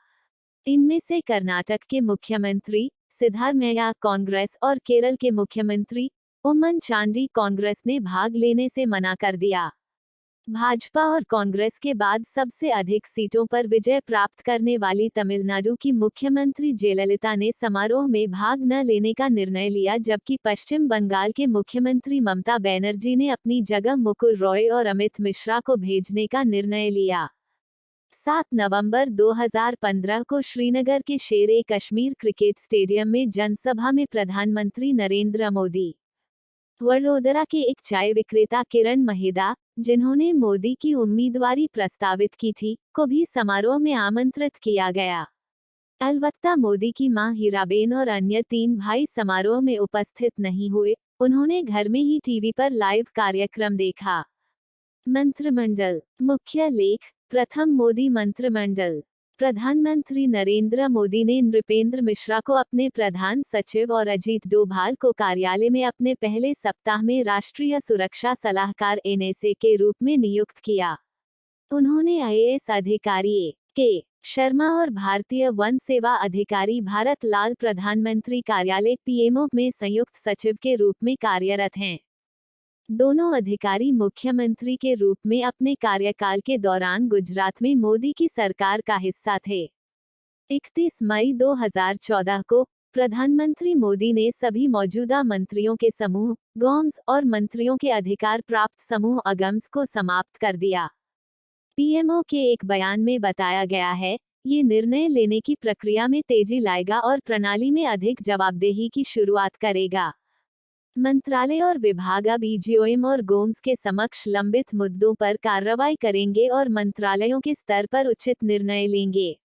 A: इनमें से कर्नाटक के मुख्यमंत्री सिद्धारमैया कांग्रेस और केरल के मुख्यमंत्री उम्मन चांडी कांग्रेस ने भाग लेने से मना कर दिया। भाजपा और कांग्रेस के बाद सबसे अधिक सीटों पर विजय प्राप्त करने वाली तमिलनाडु की मुख्यमंत्री जयललिता ने समारोह में भाग न लेने का निर्णय लिया, जबकि पश्चिम बंगाल के मुख्यमंत्री ममता बनर्जी ने अपनी जगह मुकुल रॉय और अमित मिश्रा को भेजने का निर्णय लिया। 7 नवंबर 2015 को श्रीनगर के शेर-ए कश्मीर क्रिकेट स्टेडियम में जनसभा में प्रधानमंत्री नरेंद्र मोदी, वडोदरा के एक चाय विक्रेता किरण महिदा, जिन्होंने मोदी की उम्मीदवारी प्रस्तावित की थी, को भी समारोह में आमंत्रित किया गया। अलबत्ता मोदी की मां हीराबेन और अन्य 3 भाई समारोह में उपस्थित नहीं हुए, उन्होंने घर में ही टीवी पर लाइव कार्यक्रम देखा। मंत्रिमंडल मुख्य लेख। प्रथम मोदी मंत्रिमंडल। प्रधानमंत्री नरेंद्र मोदी ने नृपेंद्र मिश्रा को अपने प्रधान सचिव और अजीत डोभाल को कार्यालय में अपने पहले सप्ताह में राष्ट्रीय सुरक्षा सलाहकार एनएसए के रूप में नियुक्त किया। उन्होंने आईएएस अधिकारी के शर्मा और भारतीय वन सेवा अधिकारी भारत लाल प्रधानमंत्री कार्यालय पीएमओ में संयुक्त सचिव के रूप में कार्यरत हैं। दोनों अधिकारी मुख्यमंत्री के रूप में अपने कार्यकाल के दौरान गुजरात में मोदी की सरकार का हिस्सा थे। 31 मई 2014 को प्रधानमंत्री मोदी ने सभी मौजूदा मंत्रियों के समूह गॉम्स और मंत्रियों के अधिकार प्राप्त समूह अगम्स को समाप्त कर दिया। पीएमओ के एक बयान में बताया गया है, ये निर्णय लेने की प्रक्रिया में तेजी लाएगा और प्रणाली में अधिक जवाबदेही की शुरुआत करेगा। मंत्रालय और विभाग अब ईजीओएम और गोम्स के समक्ष लंबित मुद्दों पर कार्रवाई करेंगे और मंत्रालयों के स्तर पर उचित निर्णय लेंगे।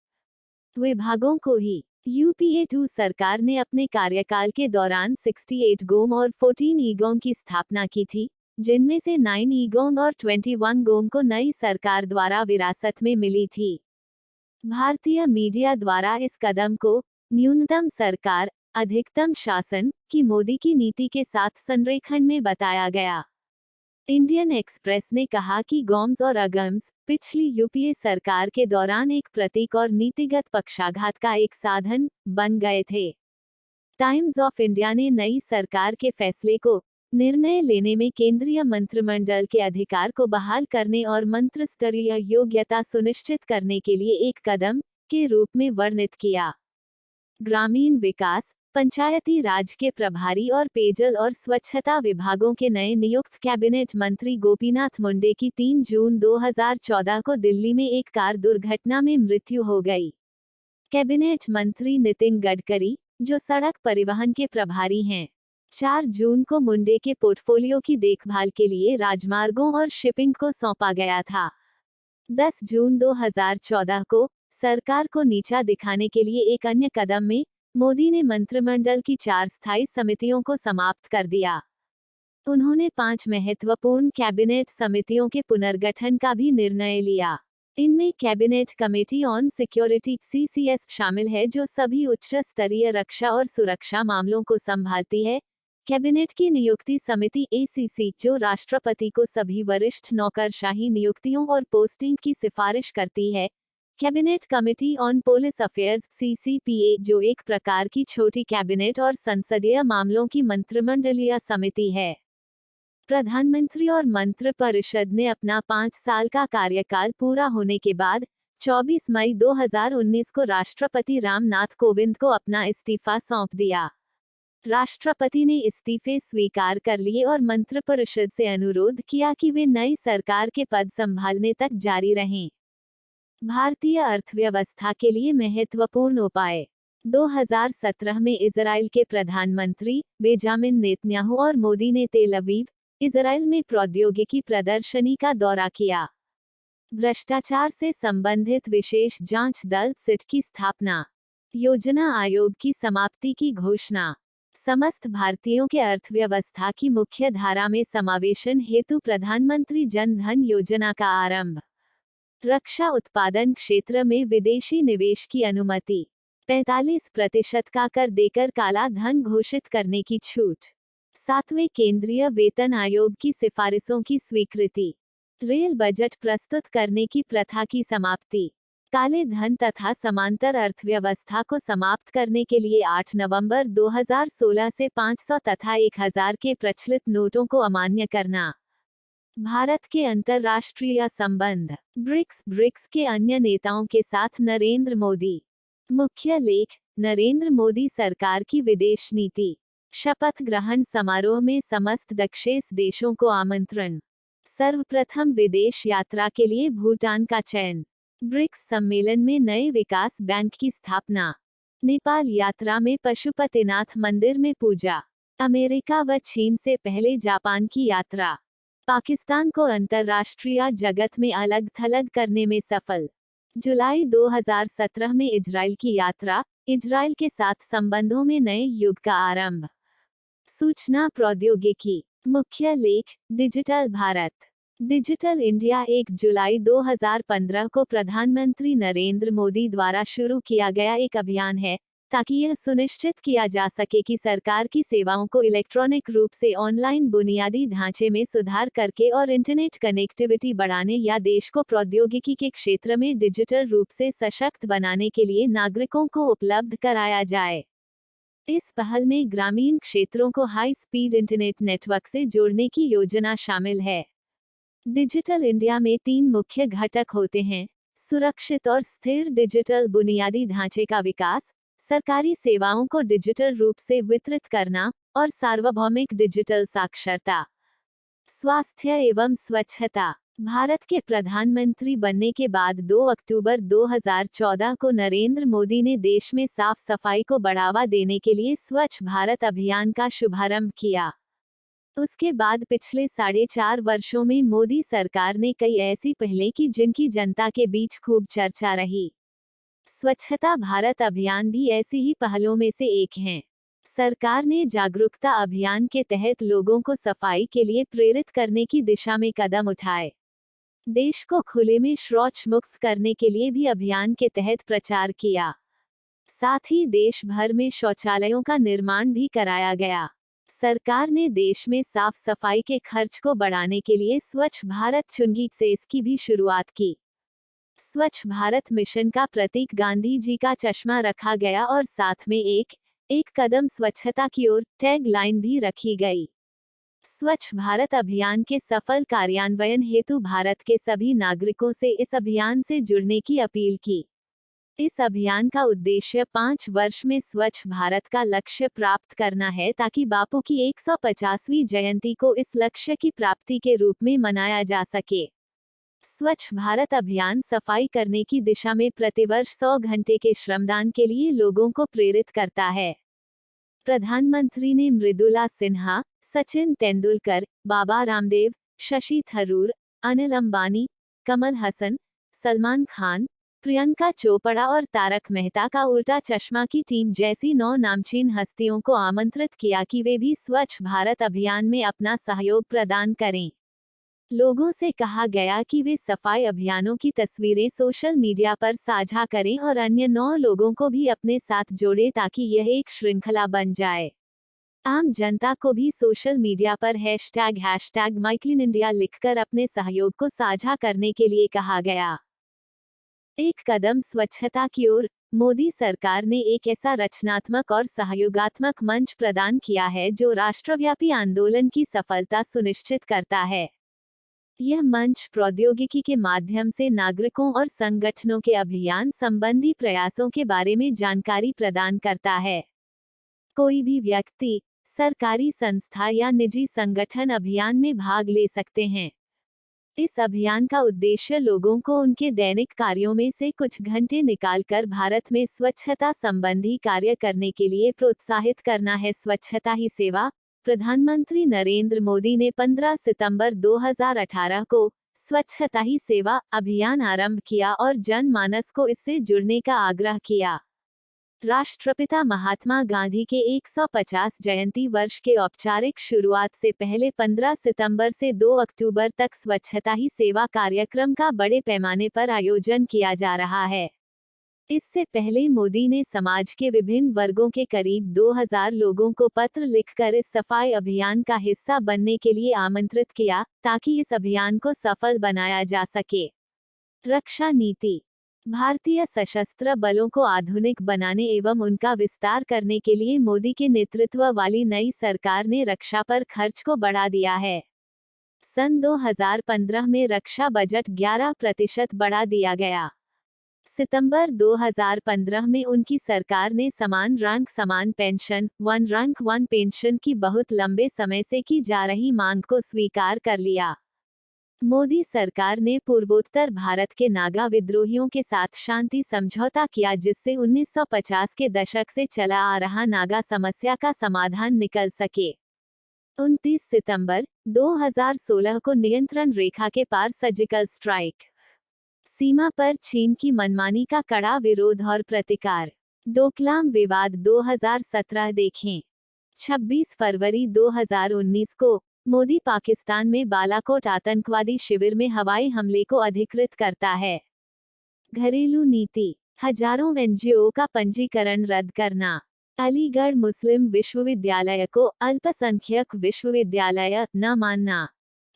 A: विभागों को ही यूपीए 2 सरकार ने अपने कार्यकाल के दौरान 68 गोम और 14 ईगोम की स्थापना की थी, जिनमें से 9 ईगोम और 21 गोम को नई सरकार द्वारा विरासत में मिली थी। भारतीय मीडिया द्वारा इस कदम को न्यूनतम सरकार अधिकतम शासन की मोदी की नीति के साथ संरेखण में बताया गया। इंडियन एक्सप्रेस ने कहा कि गॉम्स और अगम्स पिछली यूपीए सरकार के दौरान एक प्रतीक और नीतिगत पक्षाघात का एक साधन बन गए थे। टाइम्स ऑफ इंडिया ने नई सरकार के फैसले को निर्णय लेने में केंद्रीय मंत्रिमंडल के अधिकार को बहाल करने और मंत्रिस्तरीय योग्यता सुनिश्चित करने के लिए एक कदम के रूप में वर्णित किया। ग्रामीण विकास, पंचायती राज के प्रभारी और पेयजल और स्वच्छता विभागों के नए नियुक्त कैबिनेट मंत्री गोपीनाथ मुंडे की 3 जून 2014 को दिल्ली में एक कार दुर्घटना में मृत्यु हो गई। कैबिनेट मंत्री नितिन गडकरी, जो सड़क परिवहन के प्रभारी हैं, 4 जून को मुंडे के पोर्टफोलियो की देखभाल के लिए राजमार्गों और शिपिंग को सौंपा गया था। 10 जून 2014 को सरकार को नीचा दिखाने के लिए एक अन्य कदम में मोदी ने मंत्रिमंडल की 4 स्थायी समितियों को समाप्त कर दिया। उन्होंने 5 महत्वपूर्ण कैबिनेट समितियों के पुनर्गठन का भी निर्णय लिया। इनमें cabinet committee on security (CCS) शामिल है, जो सभी उच्च स्तरीय रक्षा और सुरक्षा मामलों को संभालती है। कैबिनेट की नियुक्ति समिति ACC, जो राष्ट्रपति को सभी वरिष्ठ नौकरशाही नियुक्तियों और पोस्टिंग की सिफारिश करती है। Cabinet committee on police affairs CCPA, जो एक प्रकार की छोटी कैबिनेट और संसदीय मामलों की मंत्रिमंडलीय समिति है। प्रधानमंत्री और मंत्रिपरिषद ने अपना 5 साल का कार्यकाल पूरा होने के बाद 24 मई 2019 को राष्ट्रपति रामनाथ कोविंद को अपना इस्तीफा सौंप दिया। राष्ट्रपति ने इस्तीफे स्वीकार कर लिए और मंत्रिपरिषद से अनुरोध किया कि वे नई सरकार के पद संभालने तक जारी रहें। भारतीय अर्थव्यवस्था के लिए महत्वपूर्ण उपाय। 2017 में इजराइल के प्रधानमंत्री बेंजामिन नेतन्याहू और मोदी ने तेल अवीव, इजराइल में प्रौद्योगिकी प्रदर्शनी का दौरा किया। भ्रष्टाचार से संबंधित विशेष जांच दल सिट की स्थापना, योजना आयोग की समाप्ति की घोषणा, समस्त भारतीयों के अर्थव्यवस्था की मुख्य धारा में समावेशन हेतु प्रधानमंत्री जन धन योजना का आरंभ, रक्षा उत्पादन क्षेत्र में विदेशी निवेश की अनुमति, 45% का कर देकर काला धन घोषित करने की छूट, 7वें केंद्रीय वेतन आयोग की सिफारिशों की स्वीकृति, रेल बजट प्रस्तुत करने की प्रथा की समाप्ति, काले धन तथा समांतर अर्थव्यवस्था को समाप्त करने के लिए 8 नवंबर 2016 से 500 तथा 1000 के प्रचलित नोटों को अमान्य करना, भारत के अंतर्राष्ट्रीय संबंध, ब्रिक्स के अन्य नेताओं के साथ नरेंद्र मोदी। मुख्य लेख, नरेंद्र मोदी सरकार की विदेश नीति, शपथ ग्रहण समारोह में समस्त दक्षेस देशों को आमंत्रण, सर्वप्रथम विदेश यात्रा के लिए भूटान का चयन, ब्रिक्स सम्मेलन में नए विकास बैंक की स्थापना, नेपाल यात्रा में पशुपतिनाथ मंदिर में पूजा, अमेरिका व चीन से पहले जापान की यात्रा, पाकिस्तान को अंतर्राष्ट्रीय जगत में अलग थलग करने में सफल, जुलाई 2017 में इजराइल की यात्रा, इजराइल के साथ संबंधों में नए युग का आरंभ, सूचना प्रौद्योगिकी, मुख्य लेख, डिजिटल भारत, डिजिटल इंडिया 1 जुलाई 2015 को प्रधानमंत्री नरेंद्र मोदी द्वारा शुरू किया गया एक अभियान है, ताकि यह सुनिश्चित किया जा सके कि सरकार की सेवाओं को इलेक्ट्रॉनिक रूप से ऑनलाइन बुनियादी ढांचे में सुधार करके और इंटरनेट कनेक्टिविटी बढ़ाने या देश को प्रौद्योगिकी के क्षेत्र में डिजिटल रूप से सशक्त बनाने के लिए नागरिकों को उपलब्ध कराया जाए। इस पहल में ग्रामीण क्षेत्रों को हाई स्पीड इंटरनेट नेटवर्क से जोड़ने की योजना शामिल है। डिजिटल इंडिया में 3 मुख्य घटक होते हैं: सुरक्षित और स्थिर डिजिटल बुनियादी ढांचे का विकास, सरकारी सेवाओं को डिजिटल रूप से वितरित करना और सार्वभौमिक डिजिटल साक्षरता। स्वास्थ्य एवं स्वच्छता, भारत के प्रधानमंत्री बनने के बाद 2 अक्टूबर 2014 को नरेंद्र मोदी ने देश में साफ सफाई को बढ़ावा देने के लिए स्वच्छ भारत अभियान का शुभारंभ किया। उसके बाद पिछले 4.5 वर्षों में मोदी सरकार ने कई ऐसी पहलें की जिनकी जनता के बीच खूब चर्चा रही। स्वच्छता भारत अभियान भी ऐसी ही पहलों में से एक है। सरकार ने जागरूकता अभियान के तहत लोगों को सफाई के लिए प्रेरित करने की दिशा में कदम उठाए। देश को खुले में शौच मुक्त करने के लिए भी अभियान के तहत प्रचार किया। साथ ही देश भर में शौचालयों का निर्माण भी कराया गया। सरकार ने देश में साफ सफाई के खर्च को बढ़ाने के लिए स्वच्छ भारत चुनगी से इसकी भी शुरुआत की। स्वच्छ भारत मिशन का प्रतीक गांधी जी का चश्मा रखा गया और साथ में एक कदम स्वच्छता की ओर टैग लाइन भी रखी गई। स्वच्छ भारत अभियान के सफल कार्यान्वयन हेतु भारत के सभी नागरिकों से इस अभियान से जुड़ने की अपील की। इस अभियान का उद्देश्य 5 वर्ष में स्वच्छ भारत का लक्ष्य प्राप्त करना है, ताकि बापू की 150वीं जयंती को इस लक्ष्य की प्राप्ति के रूप में मनाया जा सके। स्वच्छ भारत अभियान सफाई करने की दिशा में प्रतिवर्ष 100 घंटे के श्रमदान के लिए लोगों को प्रेरित करता है। प्रधानमंत्री ने मृदुला सिन्हा, सचिन तेंदुलकर, बाबा रामदेव, शशि थरूर, अनिल अंबानी, कमल हसन, सलमान खान, प्रियंका चोपड़ा और तारक मेहता का उल्टा चश्मा की टीम जैसी 9 नामचीन हस्तियों को आमंत्रित किया कि वे भी स्वच्छ भारत अभियान में अपना सहयोग प्रदान करें। लोगों से कहा गया कि वे सफाई अभियानों की तस्वीरें सोशल मीडिया पर साझा करें और अन्य 9 लोगों को भी अपने साथ जोड़ें, ताकि यह एक श्रृंखला बन जाए। आम जनता को भी सोशल मीडिया पर हैशटैग माईक्लीनइंडिया लिखकर अपने सहयोग को साझा करने के लिए कहा गया। एक कदम स्वच्छता की ओर, मोदी सरकार ने एक ऐसा रचनात्मक और सहयोगात्मक मंच प्रदान किया है जो राष्ट्रव्यापी आंदोलन की सफलता सुनिश्चित करता है। यह मंच प्रौद्योगिकी के माध्यम से नागरिकों और संगठनों के अभियान संबंधी प्रयासों के बारे में जानकारी प्रदान करता है। कोई भी व्यक्ति, सरकारी संस्था या निजी संगठन अभियान में भाग ले सकते हैं। इस अभियान का उद्देश्य लोगों को उनके दैनिक कार्यों में से कुछ घंटे निकालकर भारत में स्वच्छता संबंधी कार्य करने के लिए प्रोत्साहित करना है। स्वच्छता ही सेवा। प्रधानमंत्री नरेंद्र मोदी ने 15 सितंबर 2018 को स्वच्छता ही सेवा अभियान आरंभ किया और जनमानस को इससे जुड़ने का आग्रह किया। राष्ट्रपिता महात्मा गांधी के 150 जयंती वर्ष के औपचारिक शुरुआत से पहले 15 सितंबर से 2 अक्टूबर तक स्वच्छता ही सेवा कार्यक्रम का बड़े पैमाने पर आयोजन किया जा रहा है। इससे पहले मोदी ने समाज के विभिन्न वर्गों के करीब 2000 लोगों को पत्र लिखकर इस सफाई अभियान का हिस्सा बनने के लिए आमंत्रित किया, ताकि इस अभियान को सफल बनाया जा सके। रक्षा नीति। भारतीय सशस्त्र बलों को आधुनिक बनाने एवं उनका विस्तार करने के लिए मोदी के नेतृत्व वाली नई सरकार ने रक्षा पर खर्च को बढ़ा दिया है। सन 2015 में रक्षा बजट 11% बढ़ा दिया गया। सितंबर 2015 में उनकी सरकार ने समान रैंक समान pension, one rank one pension की बहुत लंबे समय से की जा रही मांग को स्वीकार कर लिया। मोदी सरकार ने पूर्वोत्तर भारत के नागा विद्रोहियों के साथ शांति समझौता किया, जिससे 1950 के दशक से चला आ रहा नागा समस्या का समाधान निकल सके। 29 सितंबर 2016 को नियंत्रण रेखा के पार सर्जिकल स्ट्राइक। सीमा पर चीन की मनमानी का कड़ा विरोध और प्रतिकार। डोकलाम विवाद 2017 देखें। 26 फरवरी 2019 को मोदी पाकिस्तान में बालाकोट आतंकवादी शिविर में हवाई हमले को अधिकृत करता है। घरेलू नीति। हजारों एनजीओ का पंजीकरण रद्द करना। अलीगढ़ मुस्लिम विश्वविद्यालय को अल्पसंख्यक विश्वविद्यालय न मानना।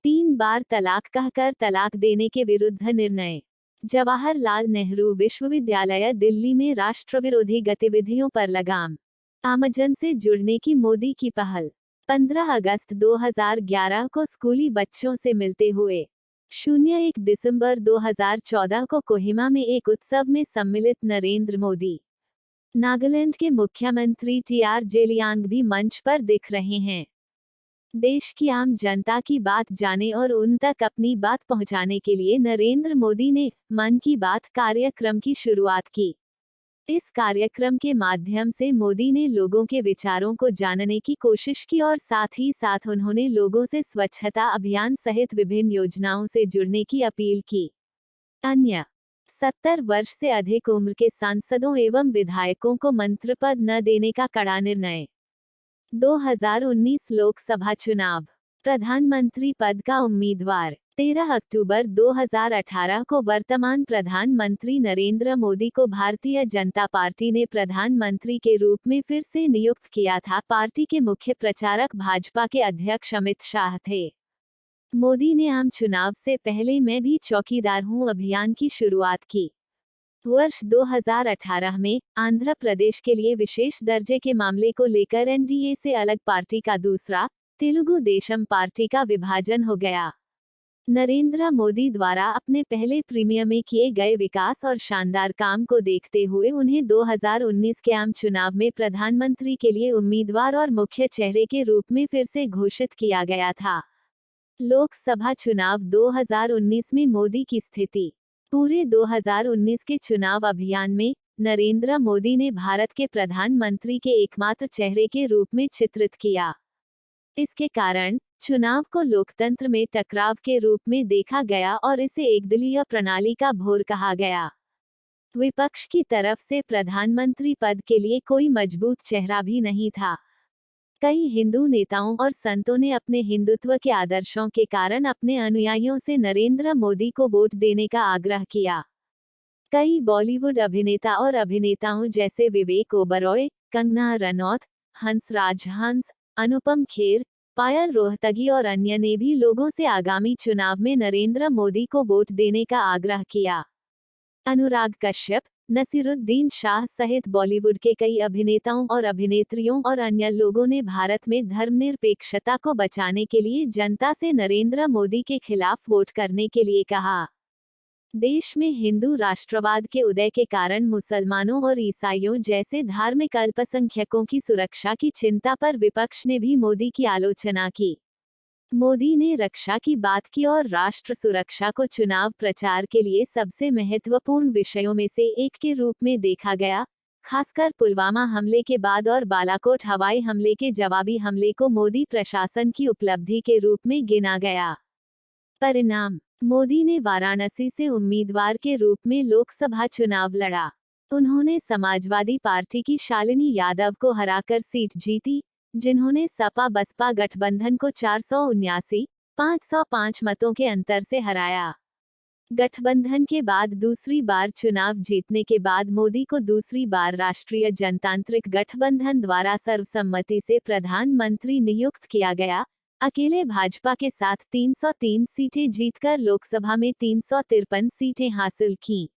A: 3 बार तलाक कहकर तलाक देने के विरुद्ध निर्णय। जवाहरलाल नेहरू विश्वविद्यालय दिल्ली में राष्ट्रविरोधी गतिविधियों पर लगाम। आमजन से जुड़ने की मोदी की पहल। 15 अगस्त 2011 को स्कूली बच्चों से मिलते हुए। 01 दिसंबर 2014 को कोहिमा में एक उत्सव में सम्मिलित नरेंद्र मोदी। नागालैंड के मुख्यमंत्री टीआर जेलियांग भी मंच पर दिख रहे हैं। देश की आम जनता की बात जाने और उन तक अपनी बात पहुंचाने के लिए नरेंद्र मोदी ने मन की बात कार्यक्रम की शुरुआत की। इस कार्यक्रम के माध्यम से मोदी ने लोगों के विचारों को जानने की कोशिश की और साथ ही साथ उन्होंने लोगों से स्वच्छता अभियान सहित विभिन्न योजनाओं से जुड़ने की अपील की। अन्य 70 वर्ष से अधिक उम्र के सांसदों एवं विधायकों को मंत्रिपद न देने का कड़ा निर्णय। 2019 लोकसभा चुनाव। प्रधानमंत्री पद का उम्मीदवार। 13 अक्टूबर 2018 को वर्तमान प्रधानमंत्री नरेंद्र मोदी को भारतीय जनता पार्टी ने प्रधानमंत्री के रूप में फिर से नियुक्त किया था। पार्टी के मुख्य प्रचारक भाजपा के अध्यक्ष अमित शाह थे। मोदी ने आम चुनाव से पहले मैं भी चौकीदार हूं अभियान की शुरुआत की। वर्ष 2018 में आंध्र प्रदेश के लिए विशेष दर्जे के मामले को लेकर एनडीए से अलग पार्टी का दूसरा, तेलुगु देशम पार्टी का विभाजन हो गया। नरेंद्र मोदी द्वारा अपने पहले प्रीमियर में किए गए विकास और शानदार काम को देखते हुए उन्हें 2019 के आम चुनाव में प्रधानमंत्री के लिए उम्मीदवार और मुख्य चेहरे के रूप में फिर से घोषित किया गया था। लोकसभा चुनाव 2019 में मोदी की स्थिति। पूरे 2019 के चुनाव अभियान में नरेंद्र मोदी ने भारत के प्रधानमंत्री के एकमात्र चेहरे के रूप में चित्रित किया। इसके कारण चुनाव को लोकतंत्र में टकराव के रूप में देखा गया और इसे एकदलीय प्रणाली का भोर कहा गया। विपक्ष की तरफ से प्रधानमंत्री पद के लिए कोई मजबूत चेहरा भी नहीं था। कई हिंदू नेताओं और संतों ने अपने हिंदुत्व के आदर्शों के कारण अपने अनुयायियों से नरेंद्र मोदी को वोट देने का आग्रह किया। कई बॉलीवुड अभिनेता और अभिनेताओं जैसे विवेक ओबरॉय, कंगना रनौत, हंसराज हंस, अनुपम खेर, पायल रोहतगी और अन्य ने भी लोगों से आगामी चुनाव में नरेंद्र मोदी को वोट देने का आग्रह किया। अनुराग कश्यप, नसीरुद्दीन शाह सहित बॉलीवुड के कई अभिनेताओं और अभिनेत्रियों और अन्य लोगों ने भारत में धर्मनिरपेक्षता को बचाने के लिए जनता से नरेंद्र मोदी के खिलाफ वोट करने के लिए कहा। देश में हिंदू राष्ट्रवाद के उदय के कारण मुसलमानों और ईसाइयों जैसे धार्मिक अल्पसंख्यकों की सुरक्षा की चिंता पर विपक्ष ने भी मोदी की आलोचना की। मोदी ने रक्षा की बात की और राष्ट्र सुरक्षा को चुनाव प्रचार के लिए सबसे महत्वपूर्ण विषयों में से एक के रूप में देखा गया। खासकर पुलवामा हमले के बाद और बालाकोट हवाई हमले के जवाबी हमले को मोदी प्रशासन की उपलब्धि के रूप में गिना गया। परिणाम: मोदी ने वाराणसी से उम्मीदवार के रूप में लोकसभा चुनाव लड़ा। उन्होंने समाजवादी पार्टी की शालिनी यादव को हराकर सीट जीती, जिन्होंने सपा बसपा गठबंधन को 479,505 मतों के अंतर से हराया। गठबंधन के बाद दूसरी बार चुनाव जीतने के बाद मोदी को दूसरी बार राष्ट्रीय जनतांत्रिक गठबंधन द्वारा सर्वसम्मति से प्रधानमंत्री नियुक्त किया गया। अकेले भाजपा के साथ 303 सीटें जीतकर लोकसभा में 353 सीटें हासिल की।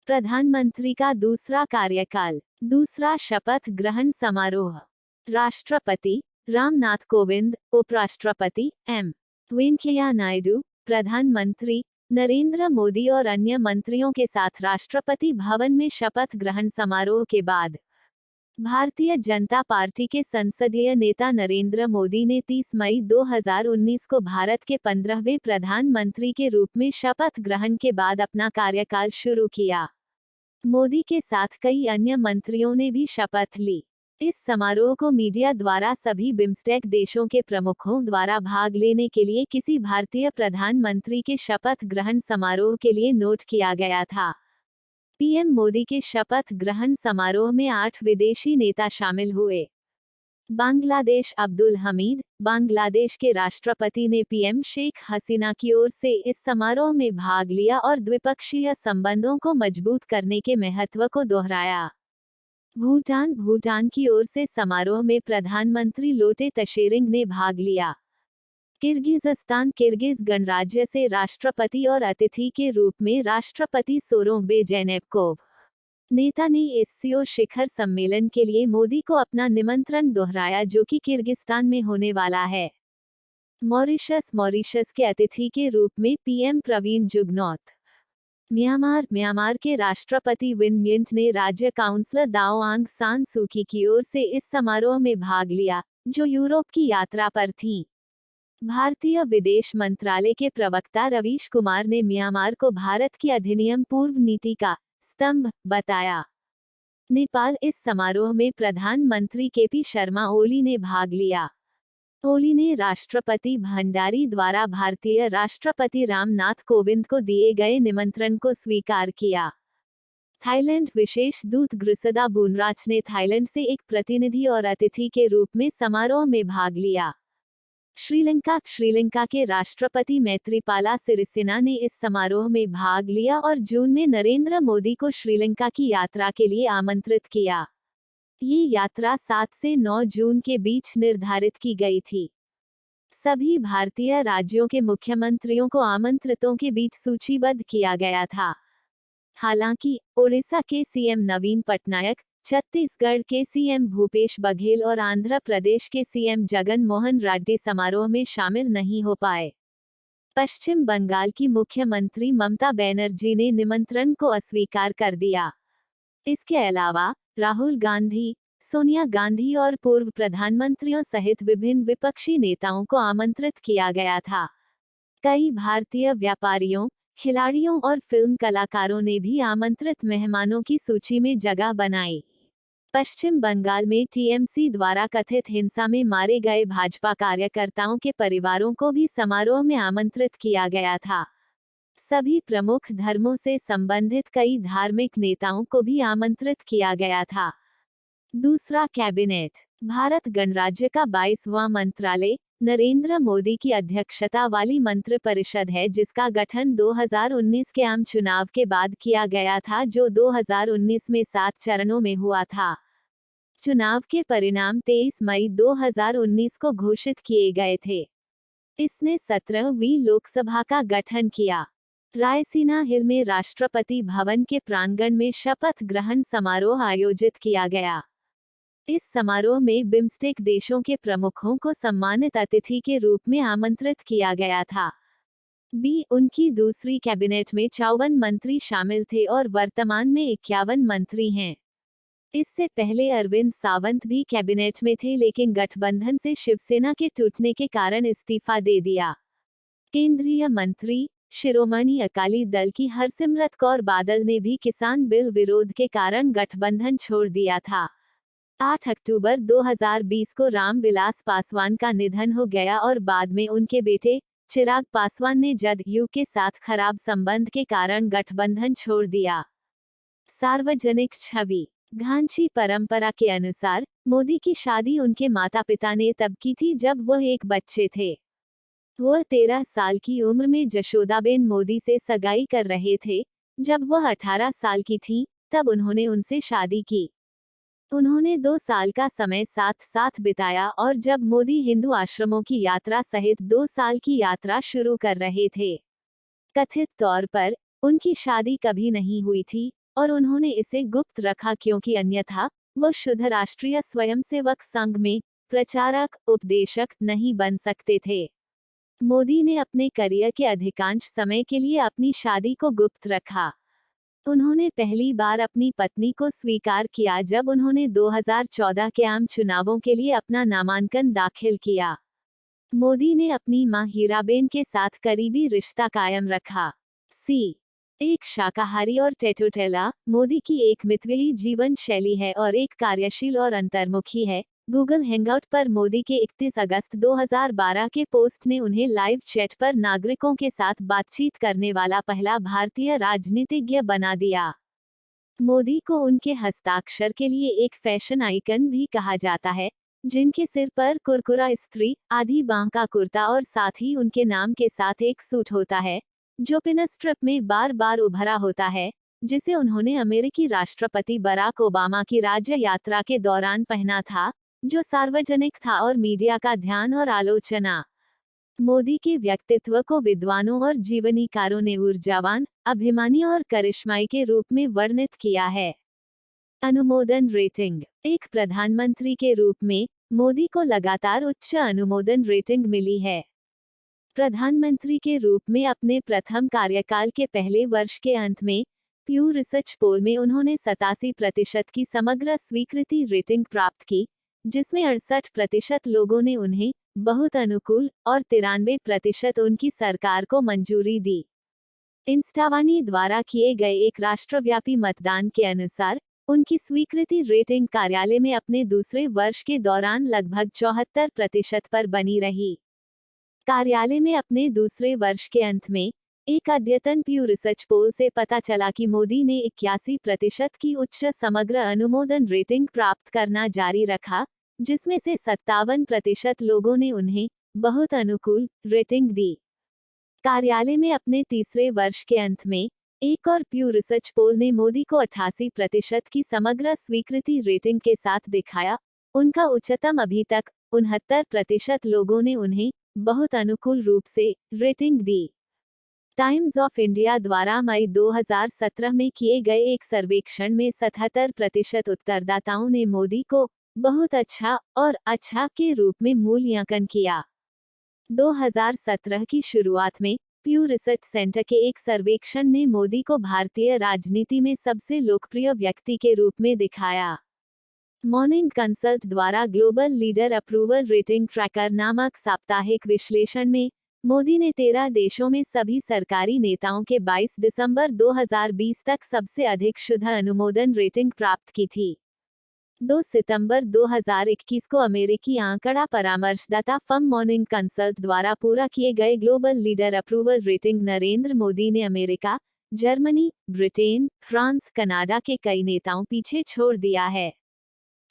A: प्रधानमंत्री का दूसरा कार्यकाल। दूसरा शपथ ग्रहण समारोह। राष्ट्रपति रामनाथ कोविंद, उपराष्ट्रपति एम वेंकैया नायडू, प्रधानमंत्री नरेंद्र मोदी और अन्य मंत्रियों के साथ राष्ट्रपति भवन में शपथ ग्रहण समारोह के बाद भारतीय जनता पार्टी के संसदीय नेता नरेंद्र मोदी ने 30 मई 2019 को भारत के 15वें प्रधानमंत्री के रूप में शपथ ग्रहण के बाद अपना कार्यकाल शुरू किया। मोदी के साथ कई अन्य मंत्रियों ने भी शपथ ली। इस समारोह को मीडिया द्वारा सभी बिम्स्टेक देशों के प्रमुखों द्वारा भाग लेने के लिए किसी भारतीय प्रधानमंत्री के शपथ ग्रहण समारोह के लिए नोट किया गया था। पीएम मोदी के शपथ ग्रहण समारोह में 8 विदेशी नेता शामिल हुए। बांग्लादेश अब्दुल हमीद, बांग्लादेश के राष्ट्रपति ने पीएम शेख हसीना की ओर से इस समारोह में भाग लिया और द्विपक्षीय संबंधों को मजबूत करने के महत्व को दोहराया। भूटान की ओर से समारोह में प्रधानमंत्री लोटे तशेरिंग ने भाग लिया। किर्गिज़स्तान किर्गिज़ गणराज्य से राष्ट्रपति और अतिथि के रूप में राष्ट्रपति सोरोनबे जेनेबकोव नेता ने एससीओ शिखर सम्मेलन के लिए मोदी को अपना निमंत्रण दोहराया, जो कि किर्गिस्तान में होने वाला है। मॉरिशस के अतिथि के रूप में पीएम प्रवीण जुगनौथ। म्यांमार के राष्ट्रपति विन मिंट ने राज्य काउंसलर दाओ आंग सान सूकी की ओर से इस समारोह में भाग लिया, जो यूरोप की यात्रा पर थीं। भारतीय विदेश मंत्रालय के प्रवक्ता रवीश कुमार ने म्यांमार को भारत की अधिनियम पूर्व नीति का स्तंभ बताया। नेपाल। इस समारोह में प्रधानमंत्री केपी शर्मा ओली ने भाग लिया। ओली ने राष्ट्रपति भंडारी द्वारा भारतीय राष्ट्रपति रामनाथ कोविंद को दिए गए निमंत्रण को स्वीकार किया। थाईलैंड। विशेष दूत ग्रिसदा बूनराच ने थाईलैंड से एक प्रतिनिधि और अतिथि के रूप में समारोह में भाग लिया। श्रीलंका के राष्ट्रपति मैत्रीपाला सिरिसेना ने इस समारोह में भाग लिया और जून में नरेंद्र मोदी को श्रीलंका की यात्रा के लिए आमंत्रित किया। ये यात्रा 7 से 9 जून के बीच निर्धारित की गई थी। सभी भारतीय राज्यों के मुख्यमंत्रियों को आमंत्रितों के बीच सूचीबद्ध किया गया था। हालांकि ओडिशा के सीएम नवीन पटनायक, छत्तीसगढ़ के सीएम भूपेश बघेल और आंध्र प्रदेश के सीएम जगन मोहन रेड्डी समारोह में शामिल नहीं हो पाए। पश्चिम बंगाल की मुख्यमंत्री ममता बनर्जी ने निमंत्रण को अस्वीकार कर दिया। इसके अलावा राहुल गांधी, सोनिया गांधी और पूर्व प्रधानमंत्रियों सहित विभिन्न विपक्षी नेताओं को आमंत्रित किया गया था। कई भारतीय व्यापारियों, खिलाड़ियों और फिल्म कलाकारों ने भी आमंत्रित मेहमानों की सूची में जगह बनाई। पश्चिम बंगाल में टीएमसी द्वारा कथित हिंसा में मारे गए भाजपा कार्यकर्ताओं के परिवारों को भी समारोह में आमंत्रित किया गया था। सभी प्रमुख धर्मों से संबंधित कई धार्मिक नेताओं को भी आमंत्रित किया गया था। दूसरा कैबिनेट। भारत गणराज्य का 22वां मंत्रालय नरेंद्र मोदी की अध्यक्षता वाली मंत्रिपरिषद है, जिसका गठन 2019 के आम चुनाव के बाद किया गया था, जो 2019 में 7 चरणों में हुआ था। चुनाव के परिणाम 23 मई 2019 को घोषित किए गए थे। इसने 17वीं लोकसभा का गठन किया। रायसीना हिल में राष्ट्रपति भवन के प्रांगण में शपथ ग्रहण समारोह आयोजित किया गया। इस समारोह में बिम्स्टेक देशों के प्रमुखों को सम्मानित अतिथि के रूप में आमंत्रित किया गया था। उनकी दूसरी कैबिनेट में 54 मंत्री शामिल थे और वर्तमान में 51 मंत्री हैं। इससे पहले अरविंद सावंत भी कैबिनेट में थे, लेकिन गठबंधन से शिवसेना के टूटने के कारण इस्तीफा दे दिया। केंद्रीय मंत्री शिरोमणि अकाली दल की हरसिमरत कौर बादल ने भी किसान बिल विरोध के कारण गठबंधन छोड़ दिया था। 8 अक्टूबर 2020 को रामविलास पासवान का निधन हो गया और बाद में उनके बेटे चिराग पासवान ने जदयू के साथ खराब संबंध के कारण गठबंधन छोड़ दिया। सार्वजनिक छवि। घांची परंपरा के अनुसार मोदी की शादी उनके माता पिता ने तब की थी जब वह एक बच्चे थे। वह 13 साल की उम्र में जशोदाबेन मोदी से सगाई कर रहे थे। जब वह 18 साल की थीं, तब उन्होंने उनसे शादी की। उन्होंने 2 साल का समय साथ साथ बिताया और जब मोदी हिंदू आश्रमों की यात्रा सहित 2 साल की यात्रा शुरू कर रहे थे। कथित तौर पर उनकी शादी कभी नहीं हुई थी और उन्होंने इसे गुप्त रखा क्योंकि अन्यथा वह शुद्ध राष्ट्रीय स्वयंसेवक संघ में प्रचारक उपदेशक नहीं बन सकते थे। मोदी ने अपने करियर के अधिकांश समय के लिए अपनी शादी को गुप्त रखा। उन्होंने पहली बार अपनी पत्नी को स्वीकार किया जब उन्होंने 2014 के आम चुनावों के लिए अपना नामांकन दाखिल किया। मोदी ने अपनी मां हीराबेन के साथ करीबी रिश्ता कायम रखा। एक शाकाहारी और टेटुटेला मोदी की एक मितव्ययी जीवन शैली है और एक कार्यशील और अंतर्मुखी है। गूगल हैंगआउट पर मोदी के 31 अगस्त 2012 के पोस्ट ने उन्हें लाइव चैट पर नागरिकों के साथ बातचीत करने वाला पहला भारतीय राजनीतिज्ञ बना दिया। मोदी को उनके हस्ताक्षर के लिए एक फैशन आइकन भी कहा जाता है, जिनके सिर पर कुरकुरा स्त्री, आधी बांह का कुर्ता और साथ ही उनके नाम के साथ एक सूट होता है, जो पिनस्ट्रिप में बार बार उभरा होता है, जिसे उन्होंने अमेरिकी राष्ट्रपति बराक ओबामा की राज्य यात्रा के दौरान पहना था, जो सार्वजनिक था और मीडिया का ध्यान और आलोचना। मोदी के व्यक्तित्व को विद्वानों और जीवनीकारों ने ऊर्जावान, अभिमानी और करिश्माई के रूप में वर्णित किया है। अनुमोदन रेटिंग। एक प्रधानमंत्री के रूप में मोदी को लगातार उच्च अनुमोदन रेटिंग मिली है। प्रधानमंत्री के रूप में अपने प्रथम कार्यकाल के पहले वर्ष के अंत में प्यू रिसर्च पोल में उन्होंने 87% की समग्र स्वीकृति रेटिंग प्राप्त की, जिसमें 68% लोगों ने उन्हें बहुत अनुकूल और 93% उनकी सरकार को मंजूरी दी। इंस्टावानी द्वारा किए गए एक राष्ट्रव्यापी मतदान के अनुसार उनकी स्वीकृति रेटिंग कार्यालय में अपने दूसरे वर्ष के दौरान लगभग 74% पर बनी रही। कार्यालय में अपने दूसरे वर्ष के अंत में एक अद्यतन प्यू रिसर्च पोल से पता चला कि मोदी ने 81% की उच्च समग्र अनुमोदन रेटिंग प्राप्त करना जारी रखा, जिसमें से 57% लोगों ने उन्हें बहुत अनुकूल रेटिंग दी। कार्यालय में अपने तीसरे वर्ष के अंत में एक और प्यू रिसर्च पोल ने मोदी को 88% की समग्र स्वीकृति रेटिंग के साथ दिखाया। उनका उच्चतम अभी तक 69% लोगों ने उन्हें बहुत अनुकूल रूप से rating the. Times of India द्वारा मई 2017 में किए गए एक सर्वेक्षण में 77% उत्तरदाताओं ने मोदी को बहुत अच्छा और अच्छा के रूप में मूल्यांकन किया। 2017 की शुरुआत में प्यू रिसर्च सेंटर के एक सर्वेक्षण ने मोदी को भारतीय राजनीति में सबसे लोकप्रिय व्यक्ति के रूप में दिखाया। मॉर्निंग कंसल्ट द्वारा global leader approval rating tracker नामक साप्ताहिक विश्लेषण में मोदी ने 13 देशों में सभी सरकारी नेताओं के 22 दिसंबर 2020 तक सबसे अधिक शुद्ध अनुमोदन रेटिंग प्राप्त की थी। 2 सितंबर 2021 को अमेरिकी आंकड़ा परामर्शदाता फर्म मॉर्निंग कंसल्ट द्वारा पूरा किए गए global leader approval rating Narendra Modi ने America, Germany, Britain, France, Canada के कई नेताओं पीछे छोड़ दिया है।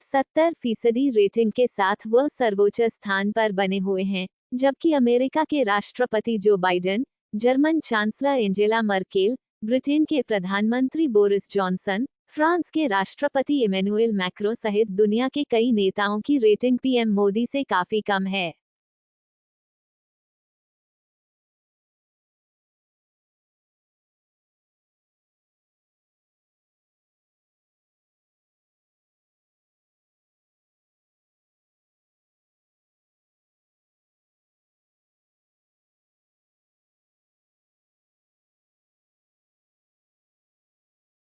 A: 70% रेटिंग के साथ वह सर्वोच्च स्थान पर बने हुए हैं, जबकि अमेरिका के राष्ट्रपति Joe Biden, German chancellor Angela Merkel, Britain के प्रधानमंत्री बोरिस जॉनसन, फ्रांस के राष्ट्रपति इमैनुएल मैक्रों सहित दुनिया के कई नेताओं की रेटिंग पीएम मोदी से काफी कम है।